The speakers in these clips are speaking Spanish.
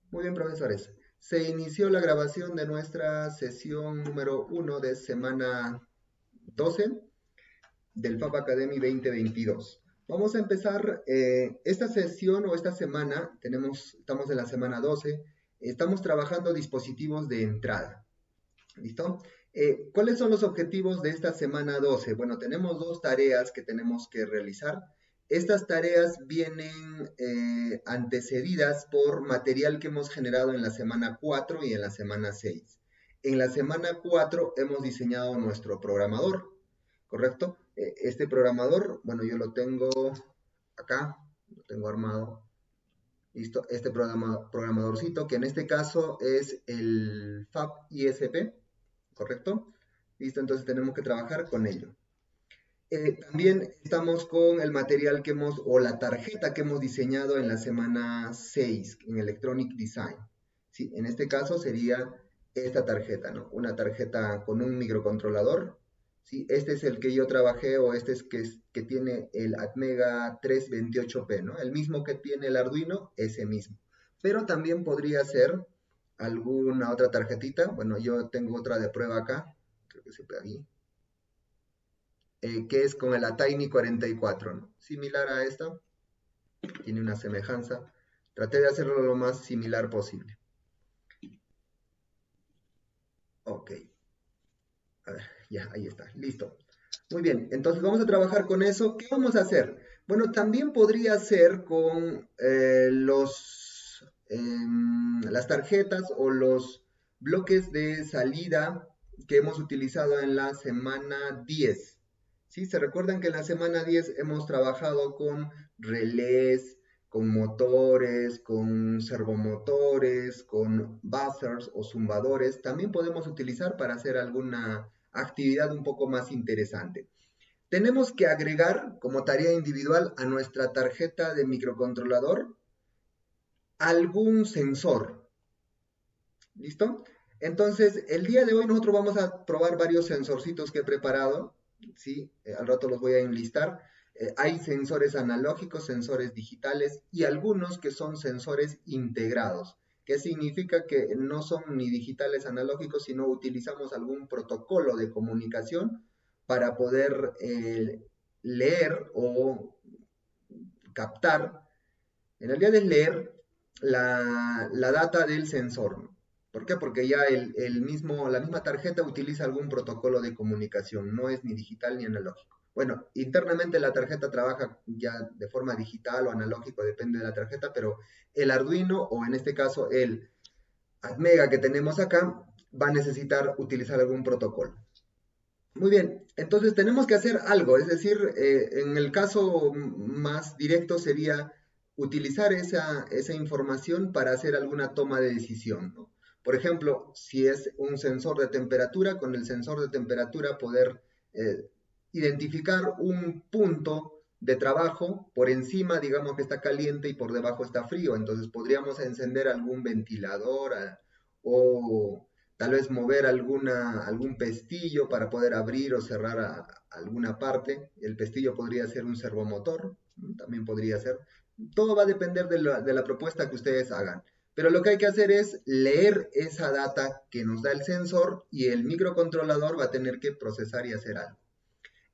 Muy bien, profesores. Se inició la grabación de nuestra sesión número 1 de semana 12 del FAP Academy 2022. Vamos a empezar esta sesión o esta semana, estamos en la semana 12, estamos trabajando dispositivos de entrada. ¿Listo? ¿Cuáles son los objetivos de esta semana 12? Bueno, tenemos dos tareas que tenemos que realizar. Estas tareas vienen antecedidas por material que hemos generado en la semana 4 y en la semana 6. En la semana 4 hemos diseñado nuestro programador, ¿correcto? Este programador, bueno, yo lo tengo acá, lo tengo armado. ¿Listo? Este programadorcito, que en este caso es el FAB ISP, ¿correcto? Listo, entonces tenemos que trabajar con ello. También estamos con el material que hemos, o la tarjeta que hemos diseñado en la semana 6, en Electronic Design. ¿Sí? En este caso sería esta tarjeta, ¿no? Una tarjeta con un microcontrolador. ¿Sí? Este es el que yo trabajé, o este es que tiene el Atmega 328P, ¿no? El mismo que tiene el Arduino, ese mismo. Pero también podría ser alguna otra tarjetita. Bueno, yo tengo otra de prueba acá. Creo que se ve ahí, que es con el Ataini 44, ¿no? Similar a esta, tiene una semejanza. Traté de hacerlo lo más similar posible. Ok, a ver, ya, ahí está, listo. Muy bien, entonces vamos a trabajar con eso. ¿Qué vamos a hacer? Bueno, también podría ser con las tarjetas o los bloques de salida que hemos utilizado en la semana 10. ¿Sí? ¿Se recuerdan que en la semana 10 hemos trabajado con relés, con motores, con servomotores, con buzzers o zumbadores? También podemos utilizar para hacer alguna actividad un poco más interesante. Tenemos que agregar como tarea individual a nuestra tarjeta de microcontrolador algún sensor. ¿Listo? Entonces, el día de hoy nosotros vamos a probar varios sensorcitos que he preparado. ¿Sí? Al rato los voy a enlistar. Hay sensores analógicos, sensores digitales y algunos que son sensores integrados. ¿Qué significa? Que no son ni digitales analógicos, sino utilizamos algún protocolo de comunicación para poder leer o captar, en realidad es leer la data del sensor, ¿no? ¿Por qué? Porque ya la misma tarjeta utiliza algún protocolo de comunicación, no es ni digital ni analógico. Bueno, internamente la tarjeta trabaja ya de forma digital o analógico, depende de la tarjeta, pero el Arduino, o en este caso el Atmega que tenemos acá, va a necesitar utilizar algún protocolo. Muy bien, entonces tenemos que hacer algo, es decir, en el caso más directo sería utilizar esa información para hacer alguna toma de decisión, ¿no? Por ejemplo, si es un sensor de temperatura, con el sensor de temperatura poder identificar un punto de trabajo por encima, digamos que está caliente y por debajo está frío, entonces podríamos encender algún ventilador o tal vez mover algún pestillo para poder abrir o cerrar alguna parte. El pestillo podría ser un servomotor, también podría ser. Todo va a depender de la propuesta que ustedes hagan. Pero lo que hay que hacer es leer esa data que nos da el sensor, y el microcontrolador va a tener que procesar y hacer algo.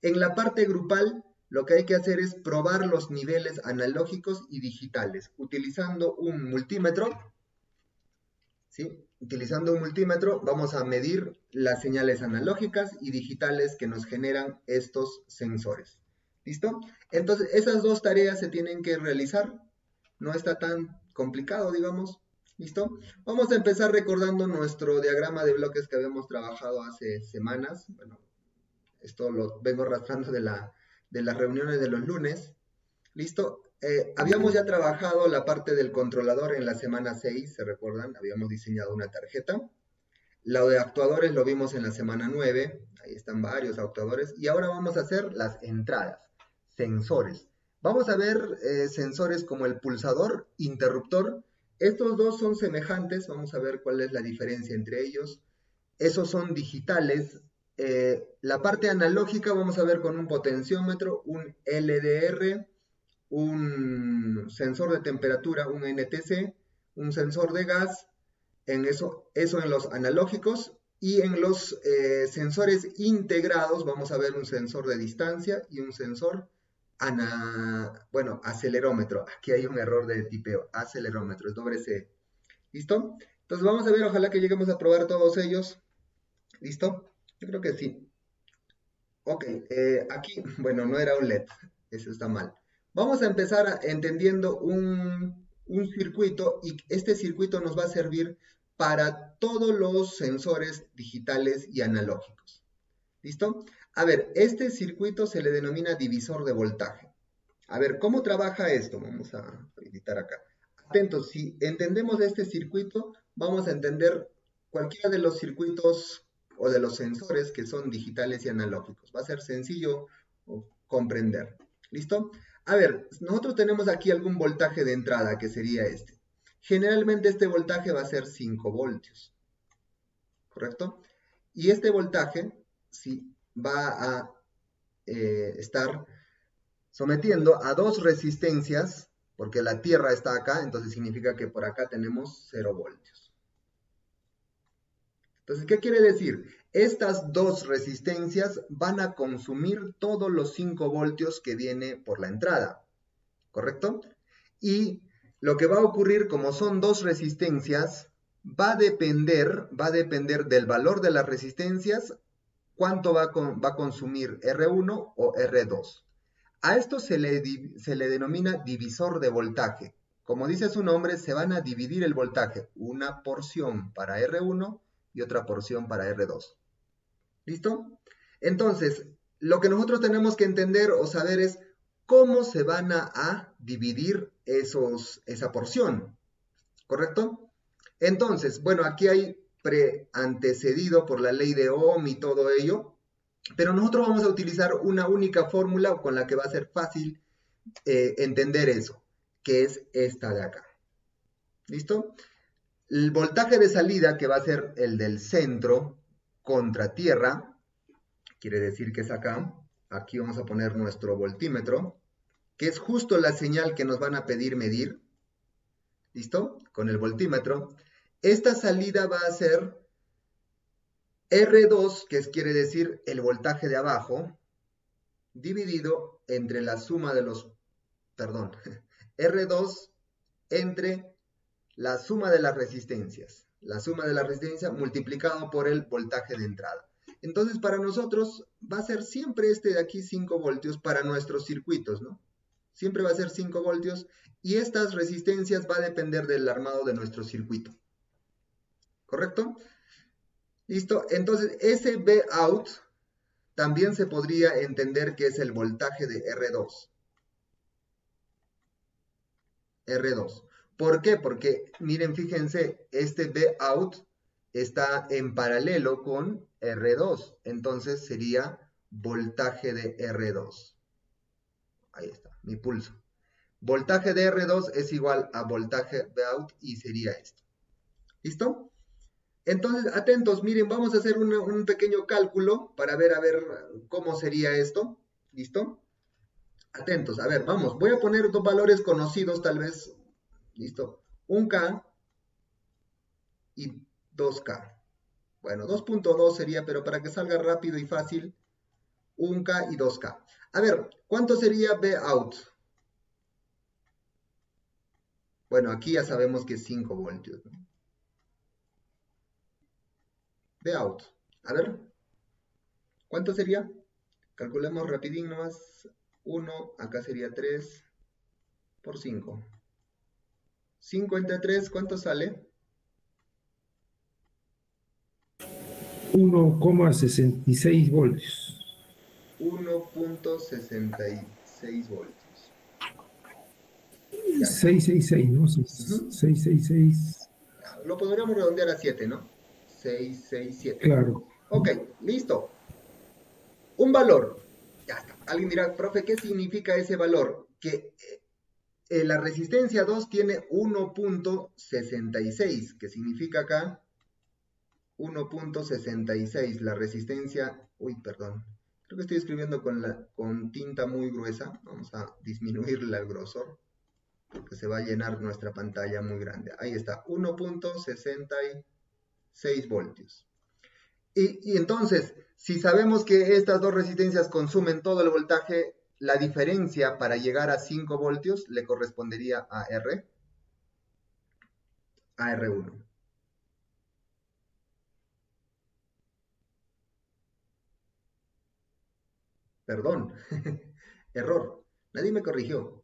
En la parte grupal, lo que hay que hacer es probar los niveles analógicos y digitales utilizando un multímetro. ¿Sí? Utilizando un multímetro vamos a medir las señales analógicas y digitales que nos generan estos sensores. ¿Listo? Entonces, esas dos tareas se tienen que realizar. No está tan complicado, digamos. ¿Listo? Vamos a empezar recordando nuestro diagrama de bloques que habíamos trabajado hace semanas. Bueno, esto lo vengo arrastrando de las reuniones de los lunes. ¿Listo? Habíamos ya trabajado la parte del controlador en la semana 6, ¿se recuerdan? Habíamos diseñado una tarjeta. Lo de actuadores lo vimos en la semana 9, ahí están varios actuadores. Y ahora vamos a hacer las entradas, sensores. Vamos a ver sensores como el pulsador, interruptor. Estos dos son semejantes, vamos a ver cuál es la diferencia entre ellos. Esos son digitales. La parte analógica vamos a ver con un potenciómetro, un LDR, un sensor de temperatura, un NTC, un sensor de gas, eso en los analógicos, y en los sensores integrados vamos a ver un sensor de distancia y un sensor, acelerómetro. Aquí hay un error de tipeo, acelerómetro, es doble C. ¿Listo? Entonces vamos a ver, ojalá que lleguemos a probar todos ellos. ¿Listo? Yo creo que sí. Ok, aquí, bueno, no era un LED, eso está mal. Vamos a empezar entendiendo un circuito, y este circuito nos va a servir para todos los sensores digitales y analógicos. ¿Listo? A ver, este circuito se le denomina divisor de voltaje. A ver, ¿cómo trabaja esto? Vamos a editar acá. Atentos, si entendemos este circuito, vamos a entender cualquiera de los circuitos o de los sensores que son digitales y analógicos. Va a ser sencillo comprender. ¿Listo? A ver, nosotros tenemos aquí algún voltaje de entrada, que sería este. Generalmente este voltaje va a ser 5 voltios. ¿Correcto? Y este voltaje sí, va a estar sometiendo a dos resistencias, porque la Tierra está acá, entonces significa que por acá tenemos 0 voltios. Entonces, ¿qué quiere decir? Estas dos resistencias van a consumir todos los 5 voltios que viene por la entrada, ¿correcto? Y lo que va a ocurrir, como son dos resistencias, va a depender del valor de las resistencias, cuánto va a consumir R1 o R2. A esto se le denomina divisor de voltaje. Como dice su nombre, se van a dividir el voltaje, una porción para R1 y otra porción para R2. ¿Listo? Entonces, lo que nosotros tenemos que entender o saber es cómo se van a dividir esa porción, ¿correcto? Entonces, bueno, aquí hay preantecedido por la ley de Ohm y todo ello, pero nosotros vamos a utilizar una única fórmula con la que va a ser fácil entender eso, que es esta de acá. ¿Listo? El voltaje de salida, que va a ser el del centro contra tierra, quiere decir que es acá. Aquí vamos a poner nuestro voltímetro, que es justo la señal que nos van a pedir medir. ¿Listo? Con el voltímetro. Esta salida va a ser R2, que quiere decir el voltaje de abajo, dividido entre la suma de los, perdón, R2 entre la suma de las resistencias. La suma de la resistencia multiplicado por el voltaje de entrada. Entonces, para nosotros va a ser siempre este de aquí 5 voltios para nuestros circuitos, ¿no? Siempre va a ser 5 voltios y estas resistencias va a depender del armado de nuestro circuito. ¿Correcto? ¿Listo? Entonces, ese Vout también se podría entender que es el voltaje de R2. R2. ¿Por qué? Porque, miren, fíjense, este Vout está en paralelo con R2. Entonces sería voltaje de R2. Ahí está, mi pulso. Voltaje de R2 es igual a voltaje Vout y sería esto. ¿Listo? Entonces, atentos, miren, vamos a hacer un pequeño cálculo para ver, a ver cómo sería esto. ¿Listo? Atentos, a ver, vamos, voy a poner dos valores conocidos tal vez. ¿Listo? 1K y 2K. Bueno, 2.2 sería, pero para que salga rápido y fácil, 1K y 2K. A ver, ¿cuánto sería Vout? Bueno, aquí ya sabemos que es 5 voltios, ¿no? Vout. A ver, ¿cuánto sería? Calculemos rapidín nomás. 1, acá sería 3 por 5. 5 entre 3, ¿cuánto sale? 1,66 voltios. 1.66 voltios. Ya. 666, ¿no? 666. Lo podríamos redondear a 7, ¿no? 667. Claro. Ok, listo. Un valor. Ya está. Alguien dirá, profe, ¿qué significa ese valor? Que la resistencia 2 tiene 1.66, que significa acá 1.66. La resistencia, uy, perdón. Creo que estoy escribiendo con tinta muy gruesa. Vamos a disminuirle el grosor. porque se va a llenar nuestra pantalla muy grande. Ahí está, 1.66 voltios. Y entonces, si sabemos que estas dos resistencias consumen todo el voltaje, la diferencia para llegar a 5 voltios le correspondería a R1. Perdón, error. Nadie me corrigió.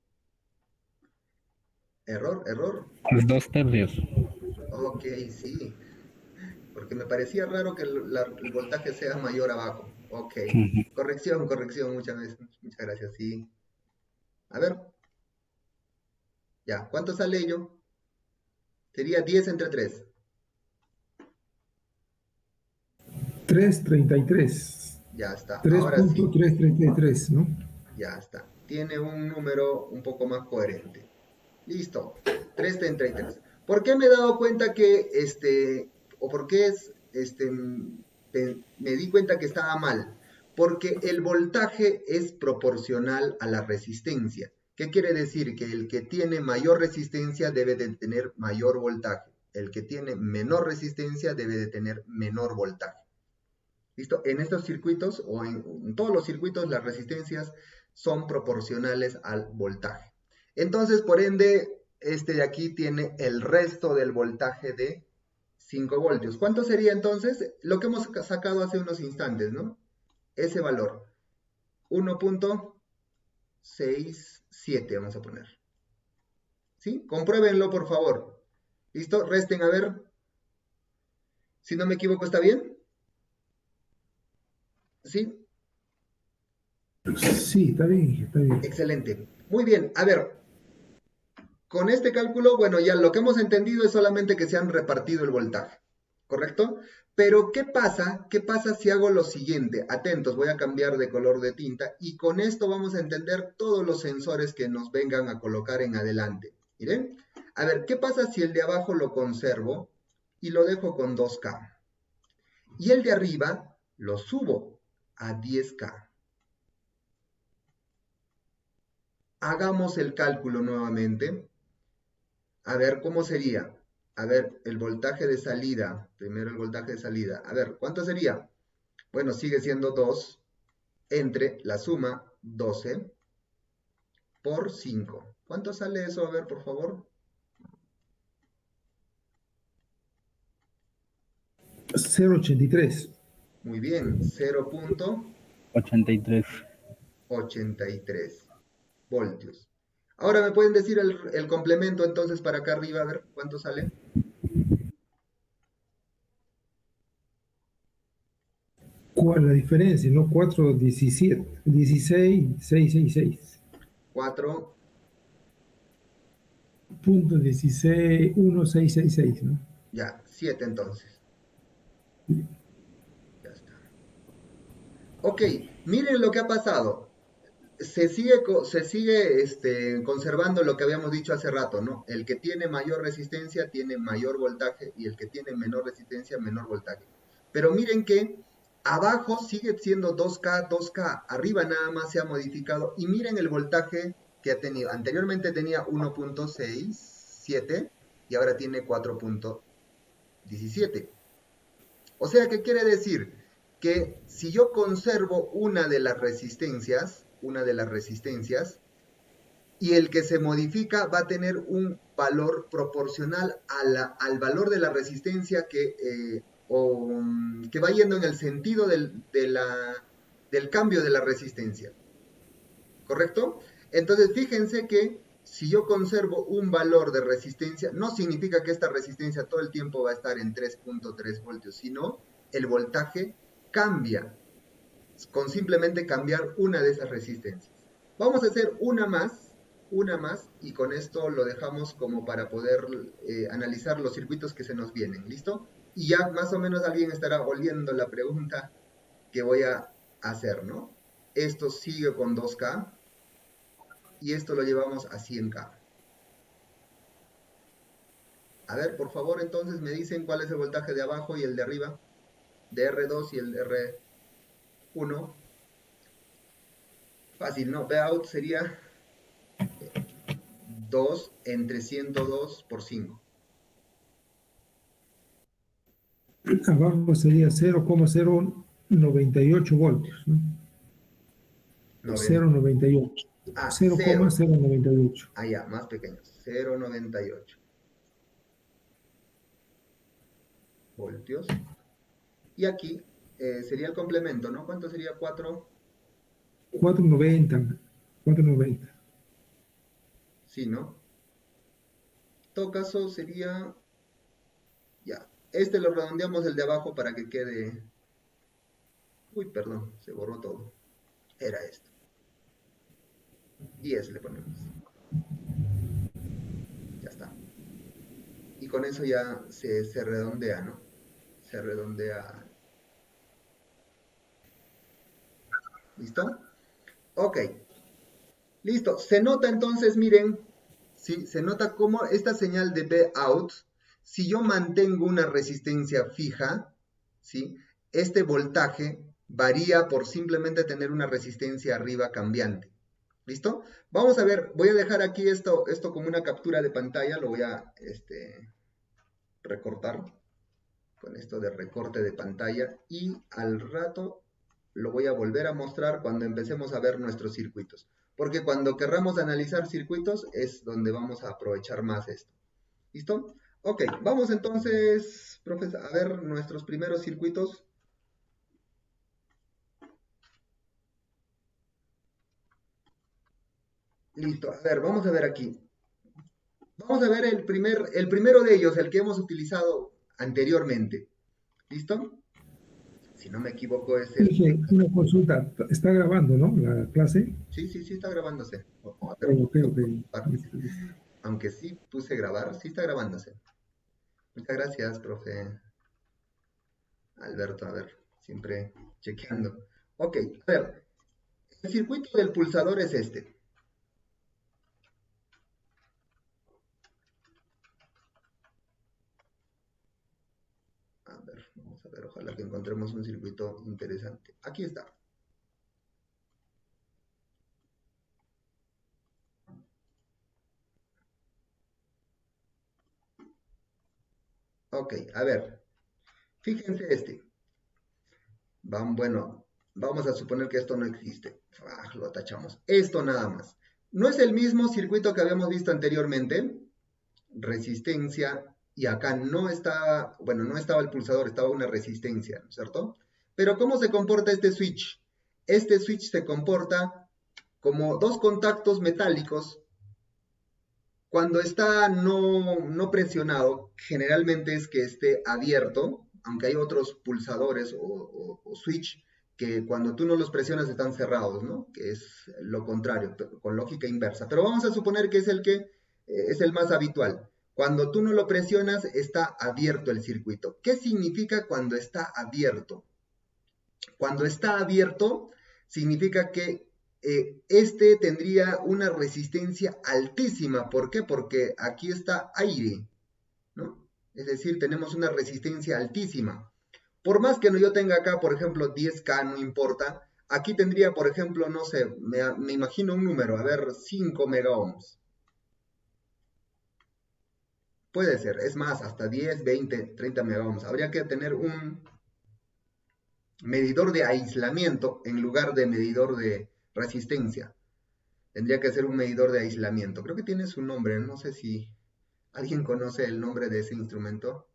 Error. Los 2 tercios. Ok, sí. Porque me parecía raro que el voltaje sea mayor abajo. Ok. Corrección. Muchas gracias. Sí. A ver. Ya. ¿Cuánto sale ello? Sería 10 entre 3. 333. Ya está. Ahora sí. 3.333, ¿no? Ya está. Tiene un número un poco más coherente. Listo. 333. ¿Por qué me he dado cuenta que o por qué me di cuenta que estaba mal? Porque el voltaje es proporcional a la resistencia. ¿Qué quiere decir? Que el que tiene mayor resistencia debe de tener mayor voltaje. El que tiene menor resistencia debe de tener menor voltaje. ¿Listo? En estos circuitos o en todos los circuitos las resistencias son proporcionales al voltaje. Entonces, por ende, este de aquí tiene el resto del voltaje de 5 voltios. ¿Cuánto sería entonces? Lo que hemos sacado hace unos instantes, ¿no? Ese valor. 1.67 vamos a poner. ¿Sí? Compruébenlo, por favor. ¿Listo? Resten a ver. Si no me equivoco, ¿está bien? ¿Sí? Sí, está bien, está bien. Excelente. Muy bien. A ver, con este cálculo, bueno, ya lo que hemos entendido es solamente que se han repartido el voltaje, ¿correcto? Pero, ¿qué pasa? ¿Qué pasa si hago lo siguiente? Atentos, voy a cambiar de color de tinta y con esto vamos a entender todos los sensores que nos vengan a colocar en adelante. Miren, a ver, ¿qué pasa si el de abajo lo conservo y lo dejo con 2K? Y el de arriba lo subo a 10K. Hagamos el cálculo nuevamente. A ver, ¿cómo sería? A ver, el voltaje de salida. Primero el voltaje de salida. A ver, ¿cuánto sería? Bueno, sigue siendo 2 entre la suma 12 por 5. ¿Cuánto sale eso? A ver, por favor. 0.83. Muy bien, 83. 0.83 voltios. Ahora me pueden decir el complemento entonces para acá arriba, a ver cuánto sale. ¿Cuál es la diferencia? ¿No? 4.17. 16.666. 4, Punto 16.1666, ¿no? ya, 7 entonces. Ya está. Ok, miren lo que ha pasado. Se sigue conservando lo que habíamos dicho hace rato, ¿no? El que tiene mayor resistencia tiene mayor voltaje y el que tiene menor resistencia, menor voltaje. Pero miren que abajo sigue siendo 2K, 2K, arriba nada más se ha modificado y miren el voltaje que ha tenido. Anteriormente tenía 1.67 y ahora tiene 4.17. O sea, ¿qué quiere decir? Que si yo conservo una de las resistencias, y el que se modifica va a tener un valor proporcional al valor de la resistencia que va yendo en el sentido del cambio de la resistencia. ¿Correcto? Entonces, fíjense que si yo conservo un valor de resistencia, no significa que esta resistencia todo el tiempo va a estar en 3.3 voltios, sino el voltaje cambia con simplemente cambiar una de esas resistencias. Vamos a hacer una más, y con esto lo dejamos como para poder analizar los circuitos que se nos vienen, ¿listo? Y ya más o menos alguien estará oliendo la pregunta que voy a hacer, ¿no? Esto sigue con 2K y esto lo llevamos a 100K. A ver, por favor, entonces me dicen cuál es el voltaje de abajo y el de arriba, de R2 y el de R1. Fácil, ¿no? Vout sería 2 entre 102 por 5. Abajo sería 0,098 voltios, ¿no? 0,98. Ah, 0. 0,098. Ah, ya, más pequeño. 0,98 voltios. Y aquí sería el complemento, ¿no? ¿Cuánto sería 4? 490. 490. Sí, ¿no? En todo caso sería... Ya. Este lo redondeamos el de abajo para que quede... Uy, perdón, se borró todo. Era esto. 10 le ponemos. Ya está. Y con eso ya se redondea, ¿no? Se redondea. ¿Listo? Ok. Listo. Se nota entonces, miren, ¿sí? Se nota cómo esta señal de Vout, si yo mantengo una resistencia fija, ¿sí? Este voltaje varía por simplemente tener una resistencia arriba cambiante. ¿Listo? Vamos a ver, voy a dejar aquí esto como una captura de pantalla, lo voy a recortar con esto de recorte de pantalla y al rato lo voy a volver a mostrar cuando empecemos a ver nuestros circuitos. Porque cuando querramos analizar circuitos es donde vamos a aprovechar más esto. ¿Listo? Ok, vamos entonces, profesor, a ver nuestros primeros circuitos. Listo, a ver, vamos a ver aquí. Vamos a ver el primero de ellos, el que hemos utilizado anteriormente. ¿Listo? Si no me equivoco es el... Dije, una consulta, está grabando, ¿no? La clase. Sí, está grabándose. A ver, Ok, ok. partes. Listo, listo. Aunque sí puse grabar, sí está grabándose. Muchas gracias, profe Alberto. A ver, siempre chequeando. Ok, a ver, el circuito del pulsador es este. A ver, vamos a ver, ojalá que encontremos un circuito interesante. Aquí está. Ok, a ver, fíjense este. Bueno, vamos a suponer que esto no existe. Lo tachamos. Esto nada más. No es el mismo circuito que habíamos visto anteriormente. Resistencia. Y acá no está, bueno, no estaba el pulsador, estaba una resistencia, ¿no es cierto? Pero ¿cómo se comporta este switch? Este switch se comporta como dos contactos metálicos. Cuando está no presionado, generalmente es que esté abierto, aunque hay otros pulsadores o switch que cuando tú no los presionas están cerrados, ¿no? Que es lo contrario, con lógica inversa. Pero vamos a suponer que es el que es el más habitual. Cuando tú no lo presionas, está abierto el circuito. ¿Qué significa cuando está abierto? Cuando está abierto, significa que este tendría una resistencia altísima. ¿Por qué? Porque aquí está aire, ¿no? Es decir, tenemos una resistencia altísima. Por más que yo tenga acá, por ejemplo, 10K, no importa. Aquí tendría, por ejemplo, no sé, me imagino un número, a ver, 5 megaohms. Puede ser, es más, hasta 10, 20, 30 megaohms. Habría que tener un medidor de aislamiento en lugar de medidor de resistencia. Tendría que ser un medidor de aislamiento. Creo que tiene su nombre, no sé si alguien conoce el nombre de ese instrumento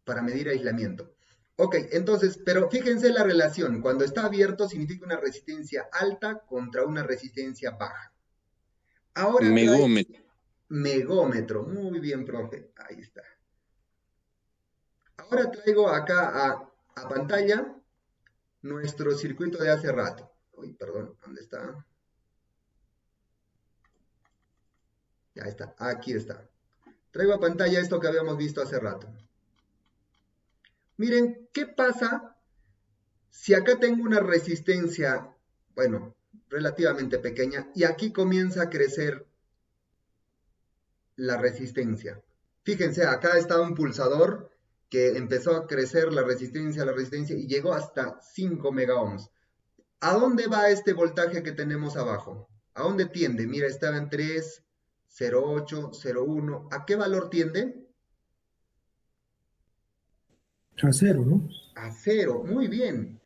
para medir aislamiento. Ok, entonces, pero fíjense la relación. Cuando está abierto significa una resistencia alta contra una resistencia baja. Ahora trae Megómetro. megómetro. Muy bien, profe. Ahí está. Ahora traigo acá a pantalla nuestro circuito de hace rato. Uy, perdón, ¿dónde está? Ya está, aquí está. Traigo a pantalla esto que habíamos visto hace rato. Miren, ¿qué pasa si acá tengo una resistencia, bueno, relativamente pequeña, y aquí comienza a crecer la resistencia? Fíjense, acá está un pulsador que empezó a crecer la resistencia, y llegó hasta 5 megaohms. ¿A dónde va este voltaje que tenemos abajo? ¿A dónde tiende? Mira, estaba en 3, 0,8, 0,1. ¿A qué valor tiende? A cero, ¿no? A 0. Muy bien.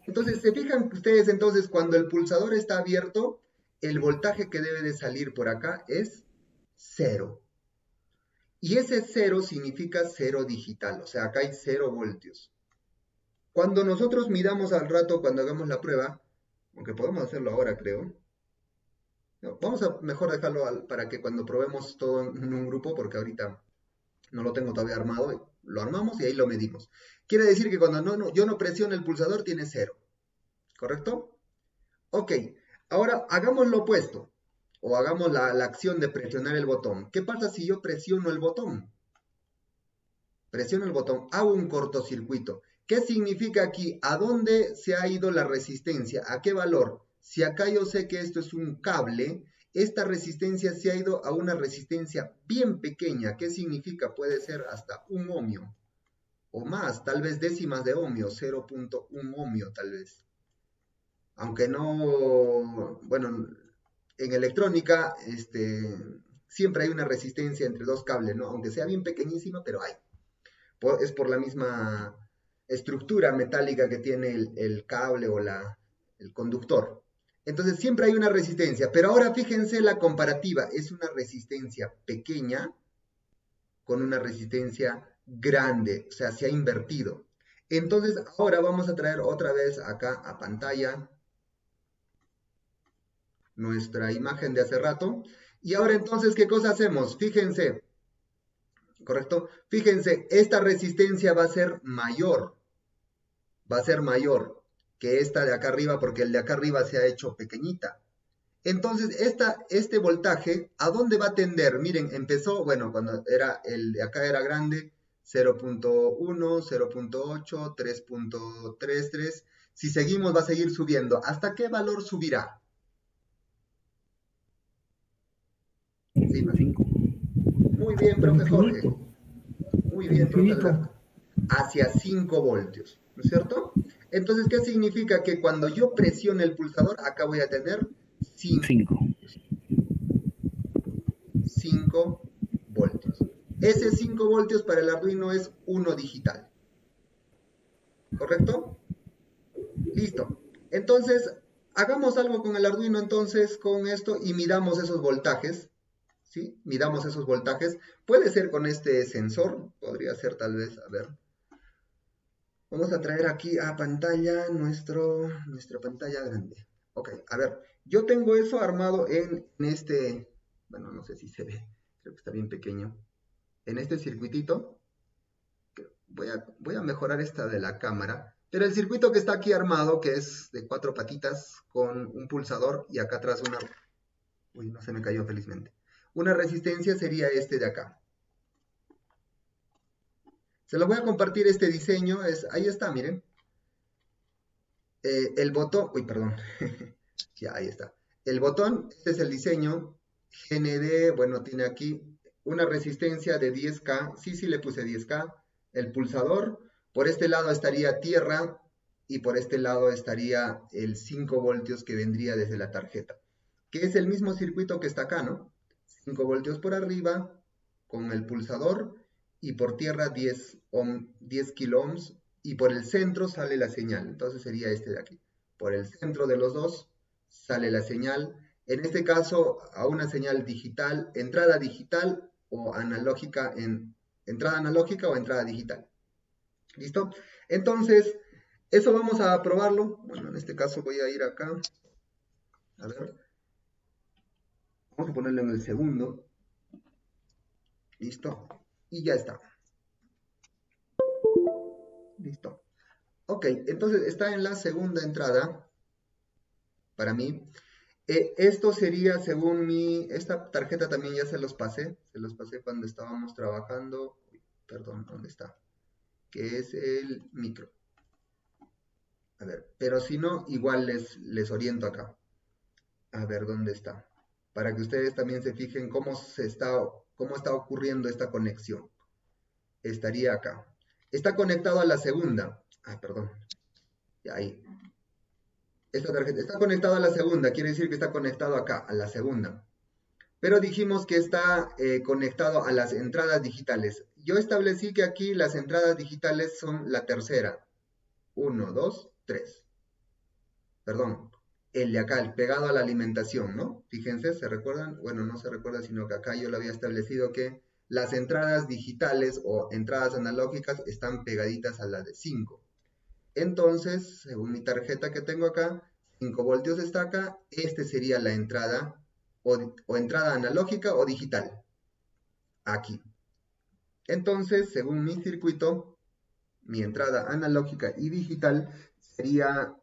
Entonces, ¿se fijan ustedes entonces cuando el pulsador está abierto, el voltaje que debe de salir por acá es 0? Y ese 0 significa 0 digital, o sea, acá hay 0 voltios. Cuando nosotros midamos al rato, cuando hagamos la prueba, aunque podemos hacerlo ahora, creo. No, vamos a mejor dejarlo para que cuando probemos todo en un grupo, porque ahorita no lo tengo todavía armado, lo armamos y ahí lo medimos. Quiere decir que cuando yo no presiono el pulsador, tiene 0, ¿correcto? Ok, ahora hagamos lo opuesto, o hagamos la acción de presionar el botón. ¿Qué pasa si yo presiono el botón? Presiono el botón, hago un cortocircuito. ¿Qué significa aquí? ¿A dónde se ha ido la resistencia? ¿A qué valor? Si acá yo sé que esto es un cable, esta resistencia se ha ido a una resistencia bien pequeña. ¿Qué significa? Puede ser hasta 1 ohmio o más, tal vez décimas de ohmio, 0,1 ohmio tal vez. Aunque no, bueno, en electrónica siempre hay una resistencia entre dos cables, ¿no? Aunque sea bien pequeñísima, pero hay. Es por la misma estructura metálica que tiene el cable o el conductor. Entonces siempre hay una resistencia, pero ahora fíjense la comparativa, es una resistencia pequeña con una resistencia grande, o sea, se ha invertido. Entonces ahora vamos a traer otra vez acá a pantalla nuestra imagen de hace rato. Y ahora entonces, ¿qué cosa hacemos? Fíjense, ¿correcto? Fíjense, esta resistencia va a ser mayor que esta de acá arriba porque el de acá arriba se ha hecho pequeñita. Entonces, este voltaje, ¿a dónde va a tender? Miren, empezó, bueno, cuando era el de acá era grande, 0,1, 0,8, 3,33. Si seguimos, va a seguir subiendo. ¿Hasta qué valor subirá? Sí, 5. muy bien, El profe Jorge. infinito. Muy El bien, profe Alberto. infinito. Hacia 5 voltios, ¿no es cierto? Entonces, ¿qué significa? Que cuando yo presione el pulsador, acá voy a tener 5 5. voltios. 5 voltios. Ese 5 voltios para el Arduino es 1 digital. ¿Correcto? Listo. Entonces, hagamos algo con el Arduino entonces con esto y midamos esos voltajes. ¿Sí? Midamos esos voltajes. Puede ser con este sensor. Podría ser tal vez, a ver. Vamos a traer aquí a pantalla nuestra pantalla grande. Ok, a ver. Yo tengo eso armado en este... Bueno, no sé si se ve. Creo que está bien pequeño. En este circuitito. Voy a mejorar esta de la cámara. Pero el circuito que está aquí armado, que es de 4 patitas con un pulsador y acá atrás una... Uy, no se me cayó felizmente. Una resistencia sería este de acá. Se lo voy a compartir este diseño. Ahí está, miren. El botón... Uy, perdón. Ya, ahí está. El botón, este es el diseño. GND, bueno, tiene aquí una resistencia de 10K. Sí, le puse 10K. El pulsador. Por este lado estaría tierra y por este lado estaría el 5 voltios que vendría desde la tarjeta. Que es el mismo circuito que está acá, ¿no? 5 voltios por arriba con el pulsador y por tierra 10 kilo ohms y por el centro sale la señal. Entonces sería este de aquí. Por el centro de los dos sale la señal. En este caso, a una señal digital, entrada digital o analógica entrada analógica o entrada digital. ¿Listo? Entonces, eso vamos a probarlo. Bueno, en este caso voy a ir acá. A ver. Vamos a ponerlo en el segundo. ¿Listo? Y ya está. ¿Listo? Ok, entonces está en la segunda entrada. Para mí. Esto sería según esta tarjeta también ya se los pasé cuando estábamos trabajando, perdón, ¿dónde está? Que es el micro. A ver, pero si no, igual les oriento acá. A ver, ¿dónde está? Para que ustedes también se fijen cómo está ocurriendo esta conexión. Estaría acá. Está conectado a la segunda. Ah, perdón. Ya ahí. Esta tarjeta está conectada a la segunda, quiere decir que está conectado acá, a la segunda. pero dijimos que está conectado a las entradas digitales. Yo establecí que aquí las entradas digitales son la tercera. 1, 2, 3. Perdón, el de acá, el pegado a la alimentación, ¿no? Fíjense, ¿se recuerdan? Bueno, no se recuerda, sino que acá yo lo había establecido que las entradas digitales o entradas analógicas están pegaditas a las de 5. Entonces, según mi tarjeta que tengo acá, 5 voltios está acá, este sería la entrada o entrada analógica o digital, aquí. Entonces, según mi circuito, mi entrada analógica y digital sería,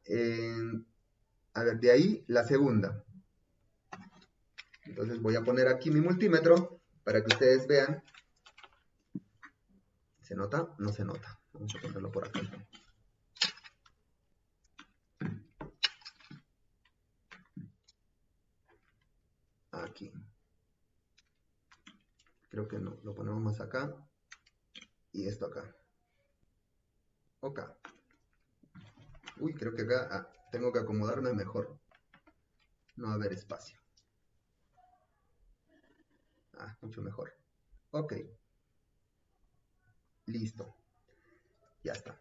a ver, de ahí la segunda. Entonces voy a poner aquí mi multímetro para que ustedes vean. ¿Se nota? No se nota. Vamos a ponerlo por acá. Aquí. Creo que no, lo ponemos más acá. Y esto acá. Ok. Uy, creo que acá tengo que acomodarme mejor. No va a haber espacio. Mucho mejor. Ok. Listo. Ya está.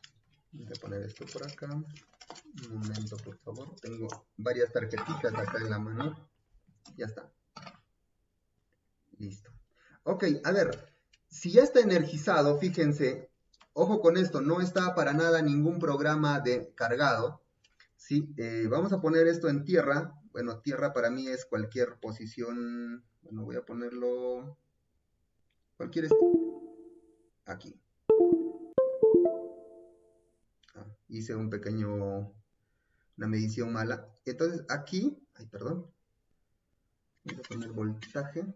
Voy a poner esto por acá. Un momento, por favor. Tengo varias tarjetitas acá en la mano. Ya está. Listo. Ok, a ver. Si ya está energizado, fíjense. Ojo con esto, no está para nada ningún programa de cargado. ¿Sí? Vamos a poner esto en tierra. Bueno, tierra para mí es cualquier posición. Bueno, voy a ponerlo... Cualquier... Aquí. Hice un pequeño... Una medición mala. Entonces aquí... Ay, perdón. Voy a poner voltaje.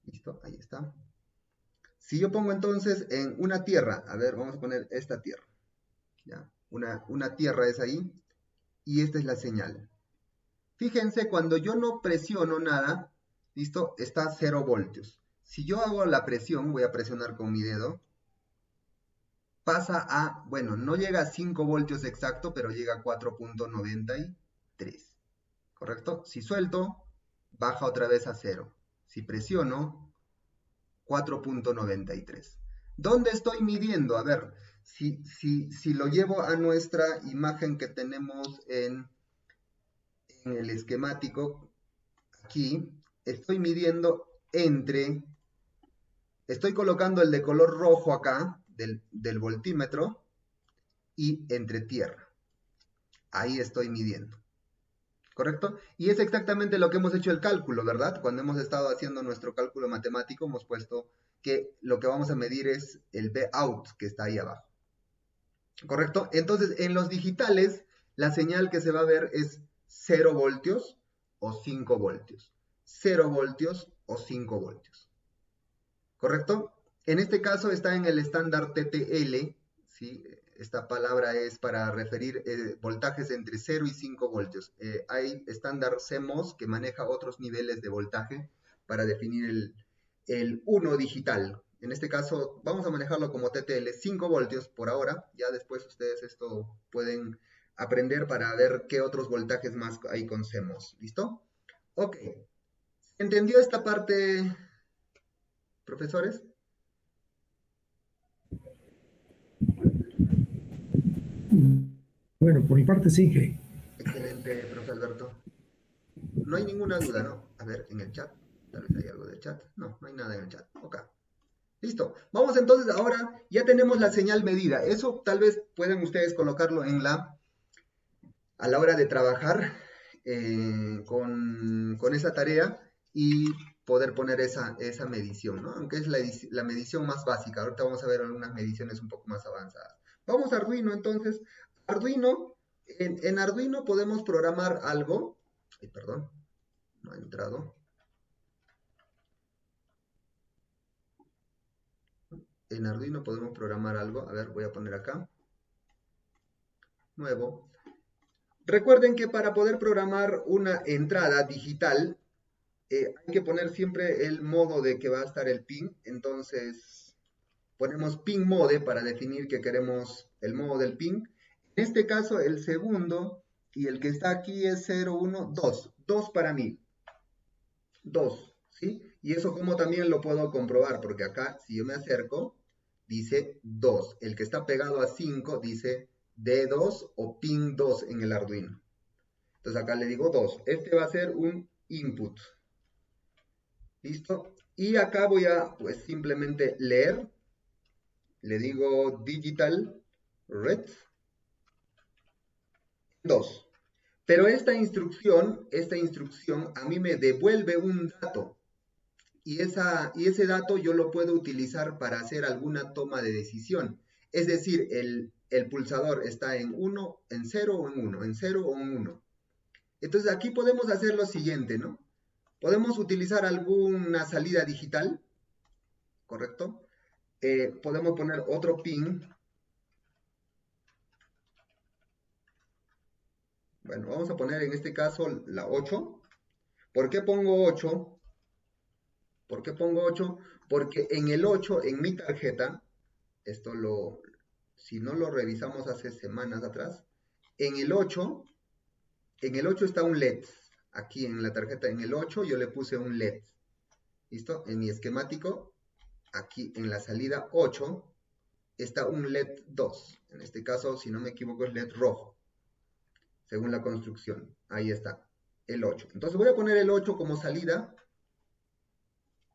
Listo, ahí está. Si yo pongo entonces en una tierra, a ver, vamos a poner esta tierra. ¿Ya? Una tierra es ahí. Y esta es la señal. Fíjense, cuando yo no presiono nada, ¿listo? Está 0 voltios. Si yo hago la presión, voy a presionar con mi dedo, pasa a, bueno, no llega a 5 voltios exacto, pero llega a 4.93. ¿Correcto? Si suelto, baja otra vez a 0. Si presiono, 4.93. ¿Dónde estoy midiendo? A ver, si lo llevo a nuestra imagen que tenemos en el esquemático, aquí estoy midiendo estoy colocando el de color rojo acá, del voltímetro, y entre tierra. Ahí estoy midiendo. ¿Correcto? Y es exactamente lo que hemos hecho el cálculo, ¿verdad? Cuando hemos estado haciendo nuestro cálculo matemático, hemos puesto que lo que vamos a medir es el Vout, que está ahí abajo. ¿Correcto? Entonces, en los digitales, la señal que se va a ver es 0 voltios o 5 voltios. 0 voltios o 5 voltios. ¿Correcto? En este caso está en el estándar TTL, ¿sí? Esta palabra es para referir voltajes entre 0 y 5 voltios. Hay estándar CMOS que maneja otros niveles de voltaje para definir el 1 digital. En este caso vamos a manejarlo como TTL, 5 voltios por ahora. Ya después ustedes esto pueden aprender para ver qué otros voltajes más hay con CMOS. ¿Listo? Ok. ¿Entendió esta parte, profesores? Bueno, por mi parte sí que... Excelente, profe Alberto. No hay ninguna duda, ¿no? A ver, en el chat. Tal vez hay algo del chat. No, no hay nada en el chat. Ok. Listo. Vamos entonces ahora, ya tenemos la señal medida. Eso tal vez pueden ustedes colocarlo a la hora de trabajar con esa tarea y poder poner esa medición, ¿no? Aunque es la medición más básica. Ahorita vamos a ver algunas mediciones un poco más avanzadas. Vamos a Arduino entonces. Arduino, en Arduino podemos programar algo. Ay, perdón, no ha entrado. En Arduino podemos programar algo. A ver, voy a poner acá. Nuevo. Recuerden que para poder programar una entrada digital, hay que poner siempre el modo de que va a estar el pin. Entonces, ponemos pin mode para definir que queremos el modo del pin. En este caso, el segundo y el que está aquí es 0, 1, 2. 2 para 1000. 2, ¿sí? Y eso como también lo puedo comprobar, porque acá, si yo me acerco, dice 2. El que está pegado a 5 dice D2 o pin 2 en el Arduino. Entonces acá le digo 2. Este va a ser un input. ¿Listo? Y acá voy a, pues, simplemente leer. Le digo digital read 2. Pero esta instrucción a mí me devuelve un dato. Y ese dato yo lo puedo utilizar para hacer alguna toma de decisión. Es decir, el pulsador está en 1, en 0 o en 1, en 0 o en 1. Entonces aquí podemos hacer lo siguiente, ¿no? Podemos utilizar alguna salida digital, ¿correcto? Podemos poner otro pin. Bueno, vamos a poner en este caso la 8. ¿Por qué pongo 8? ¿Por qué pongo 8? Porque en el 8, en mi tarjeta, si no lo revisamos hace semanas atrás, en el 8, está un LED. Aquí en la tarjeta, en el 8, yo le puse un LED. ¿Listo? En mi esquemático, aquí en la salida 8, está un LED 2. En este caso, si no me equivoco, es LED rojo, según la construcción. Ahí está, el 8. Entonces voy a poner el 8 como salida.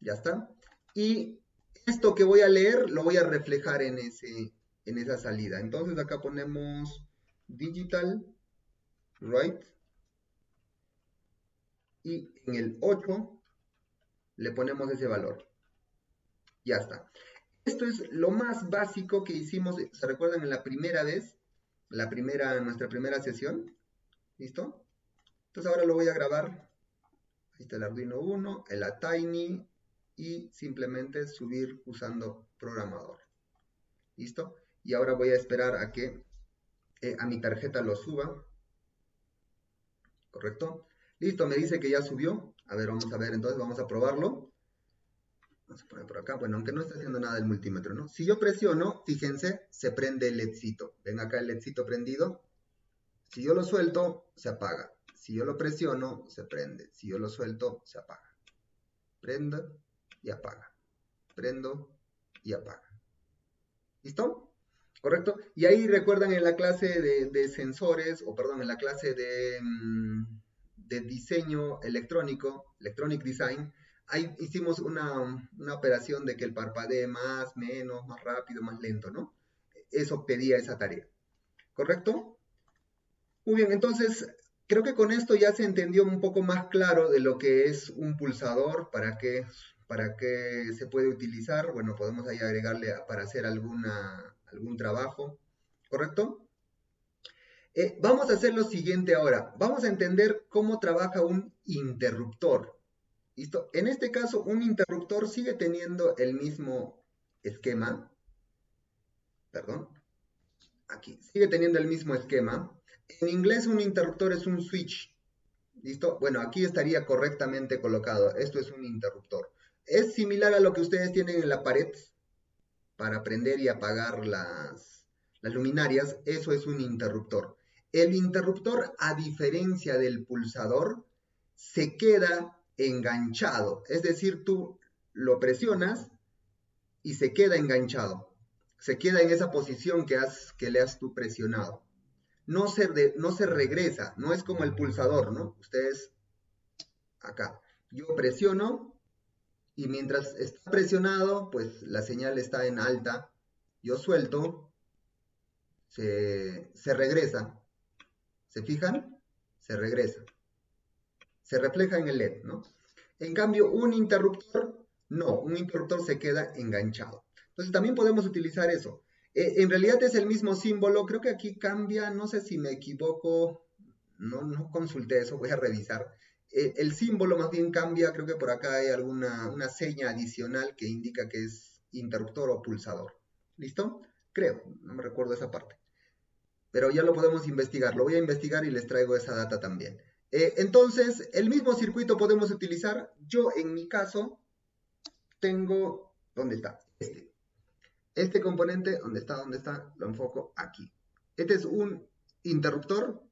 Ya está. Y esto que voy a leer lo voy a reflejar en esa salida. Entonces acá ponemos digital write y en el 8 le ponemos ese valor. Ya está. Esto es lo más básico que hicimos, ¿se recuerdan en la primera vez? Nuestra primera sesión. ¿Listo? Entonces ahora lo voy a grabar. Ahí está el Arduino 1, el Tiny y simplemente subir usando programador. ¿Listo? Y ahora voy a esperar a que a mi tarjeta lo suba. ¿Correcto? Listo, me dice que ya subió. A ver, vamos a ver, entonces vamos a probarlo. Vamos a poner por acá. Bueno, aunque no está haciendo nada el multímetro, ¿no? Si yo presiono, fíjense, se prende el LEDcito. Ven acá el LEDcito prendido. Si yo lo suelto, se apaga. Si yo lo presiono, se prende. Si yo lo suelto, se apaga. Prendo y apaga. Prendo y apaga. ¿Listo? ¿Correcto? Y ahí recuerdan en la clase de sensores, o perdón, en la clase de diseño electrónico, Electronic Design, ahí hicimos una operación de que el parpadee más, menos, más rápido, más lento, ¿no? Eso pedía esa tarea. ¿Correcto? Muy bien, entonces creo que con esto ya se entendió un poco más claro de lo que es un pulsador, para qué se puede utilizar. Bueno, podemos ahí agregarle para hacer algún trabajo, ¿correcto? Vamos a hacer lo siguiente ahora. Vamos a entender cómo trabaja un interruptor. ¿Listo? En este caso, un interruptor sigue teniendo el mismo esquema. Perdón. Aquí. Sigue teniendo el mismo esquema. En inglés un interruptor es un switch. ¿Listo? Bueno, aquí estaría correctamente colocado. Esto es un interruptor. Es similar a lo que ustedes tienen en la pared para prender y apagar las luminarias. Eso es un interruptor. El interruptor, a diferencia del pulsador, se queda enganchado. Es decir, tú lo presionas y se queda enganchado. Se queda en esa posición que le has tú presionado. No se regresa, no es como el pulsador, ¿no? Ustedes, acá, yo presiono y mientras está presionado, pues la señal está en alta. Yo suelto, se regresa. ¿Se fijan? Se regresa. Se refleja en el LED, ¿no? En cambio, un interruptor, no, un interruptor se queda enganchado. Entonces también podemos utilizar eso. En realidad es el mismo símbolo, creo que aquí cambia, no sé si me equivoco, no consulté eso, voy a revisar. El símbolo más bien cambia, creo que por acá hay una seña adicional que indica que es interruptor o pulsador. ¿Listo? Creo, no me recuerdo esa parte. Pero ya lo podemos investigar, lo voy a investigar y les traigo esa data también. Entonces, el mismo circuito podemos utilizar. Yo, en mi caso, tengo, ¿dónde está? Este componente, ¿dónde está? Lo enfoco aquí. Este es un interruptor.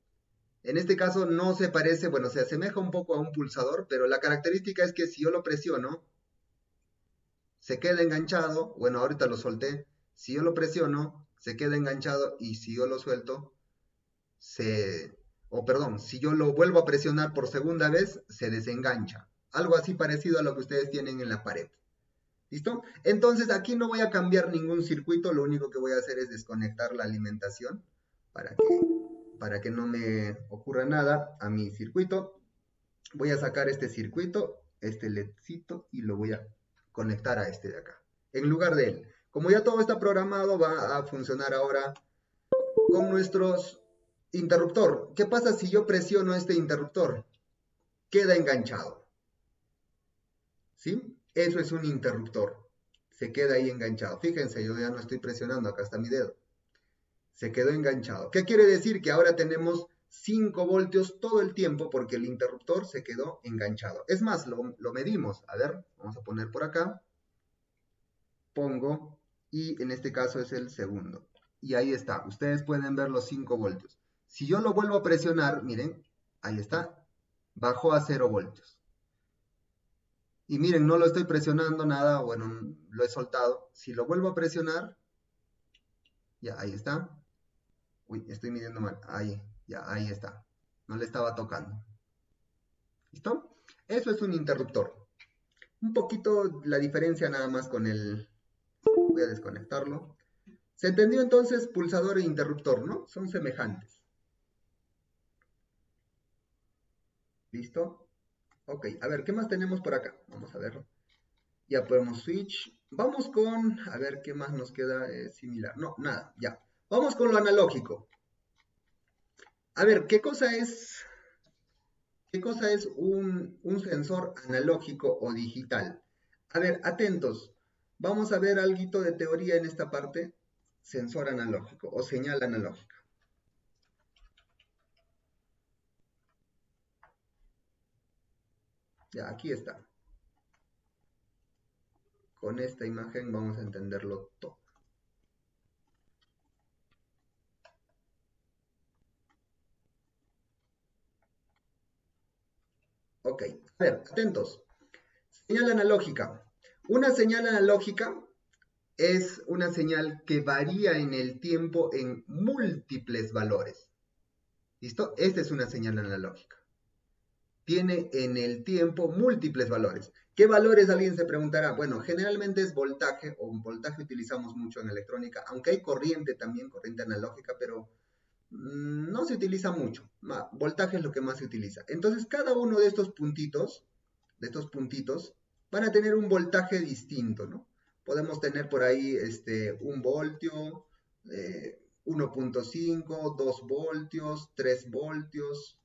En este caso no se parece, bueno, se asemeja un poco a un pulsador, pero la característica es que si yo lo presiono, se queda enganchado. Bueno, ahorita lo solté. Si yo lo presiono, se queda enganchado, y si yo lo suelto, si yo lo vuelvo a presionar por segunda vez, se desengancha. Algo así parecido a lo que ustedes tienen en la pared. ¿Listo? Entonces aquí no voy a cambiar ningún circuito, lo único que voy a hacer es desconectar la alimentación para que no me ocurra nada a mi circuito. Voy a sacar este circuito, este LEDcito, y lo voy a conectar a este de acá, en lugar de él. Como ya todo está programado, va a funcionar ahora con nuestros interruptor. ¿Qué pasa si yo presiono este interruptor? Queda enganchado. ¿Sí? Eso es un interruptor. Se queda ahí enganchado. Fíjense, yo ya no estoy presionando, acá está mi dedo. Se quedó enganchado. ¿Qué quiere decir? Que ahora tenemos 5 voltios todo el tiempo porque el interruptor se quedó enganchado. Es más, lo medimos. A ver, vamos a poner por acá. Pongo, y en este caso es el segundo. Y ahí está. Ustedes pueden ver los 5 voltios. Si yo lo vuelvo a presionar, miren, ahí está. Bajó a 0 voltios. Y miren, no lo estoy presionando nada, bueno, lo he soltado. Si lo vuelvo a presionar, ya, ahí está. Uy, estoy midiendo mal. Ahí, ya, ahí está. No le estaba tocando. ¿Listo? Eso es un interruptor. Un poquito la diferencia nada más con el... Voy a desconectarlo. ¿Se entendió entonces pulsador e interruptor, no? Son semejantes. ¿Listo? Ok, a ver, ¿qué más tenemos por acá? Vamos a verlo. Ya podemos switch. Vamos con... A ver, ¿qué más nos queda similar? No, nada, ya. Vamos con lo analógico. A ver, ¿qué cosa es un sensor analógico o digital? A ver, atentos. Vamos a ver algo de teoría en esta parte. Sensor analógico o señal analógica. Ya, aquí está. Con esta imagen vamos a entenderlo todo. Ok, a ver, atentos. Señal analógica. Una señal analógica es una señal que varía en el tiempo en múltiples valores. ¿Listo? Esta es una señal analógica. Tiene en el tiempo múltiples valores. ¿Qué valores? Alguien se preguntará. Bueno, generalmente es voltaje, o voltaje utilizamos mucho en electrónica, aunque hay corriente también, corriente analógica, pero no se utiliza mucho. Voltaje es lo que más se utiliza. Entonces, cada uno de estos puntitos, van a tener un voltaje distinto, ¿no? Podemos tener por ahí 1 voltio, 1.5, 2 voltios, 3 voltios.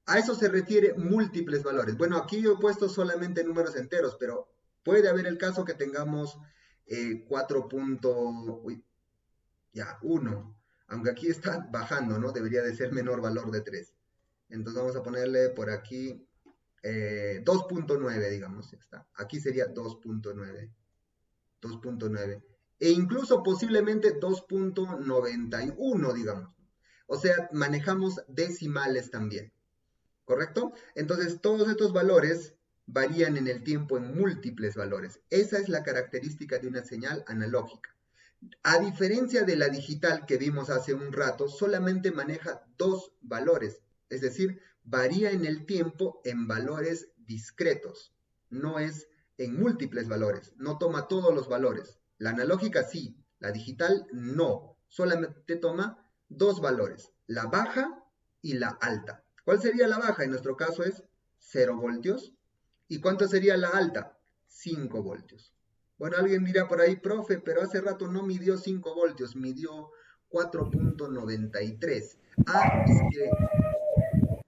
A eso se refiere múltiples valores. Bueno, aquí yo he puesto solamente números enteros, pero puede haber el caso que tengamos 1, aunque aquí está bajando, ¿no? Debería de ser menor valor de 3. Entonces vamos a ponerle por aquí 2.9, digamos, ya está. Aquí sería 2.9. E incluso posiblemente 2.91, digamos. O sea, manejamos decimales también. ¿Correcto? Entonces, todos estos valores varían en el tiempo en múltiples valores. Esa es la característica de una señal analógica. A diferencia de la digital que vimos hace un rato, solamente maneja 2 valores, es decir, varía en el tiempo en valores discretos, no es en múltiples valores, no toma todos los valores. La analógica sí, la digital no, solamente toma 2 valores, la baja y la alta. ¿Cuál sería la baja? En nuestro caso es 0 voltios. ¿Y cuánto sería la alta? 5 voltios. Bueno, alguien dirá por ahí, profe, pero hace rato no midió 5 voltios, midió 4.93. Es que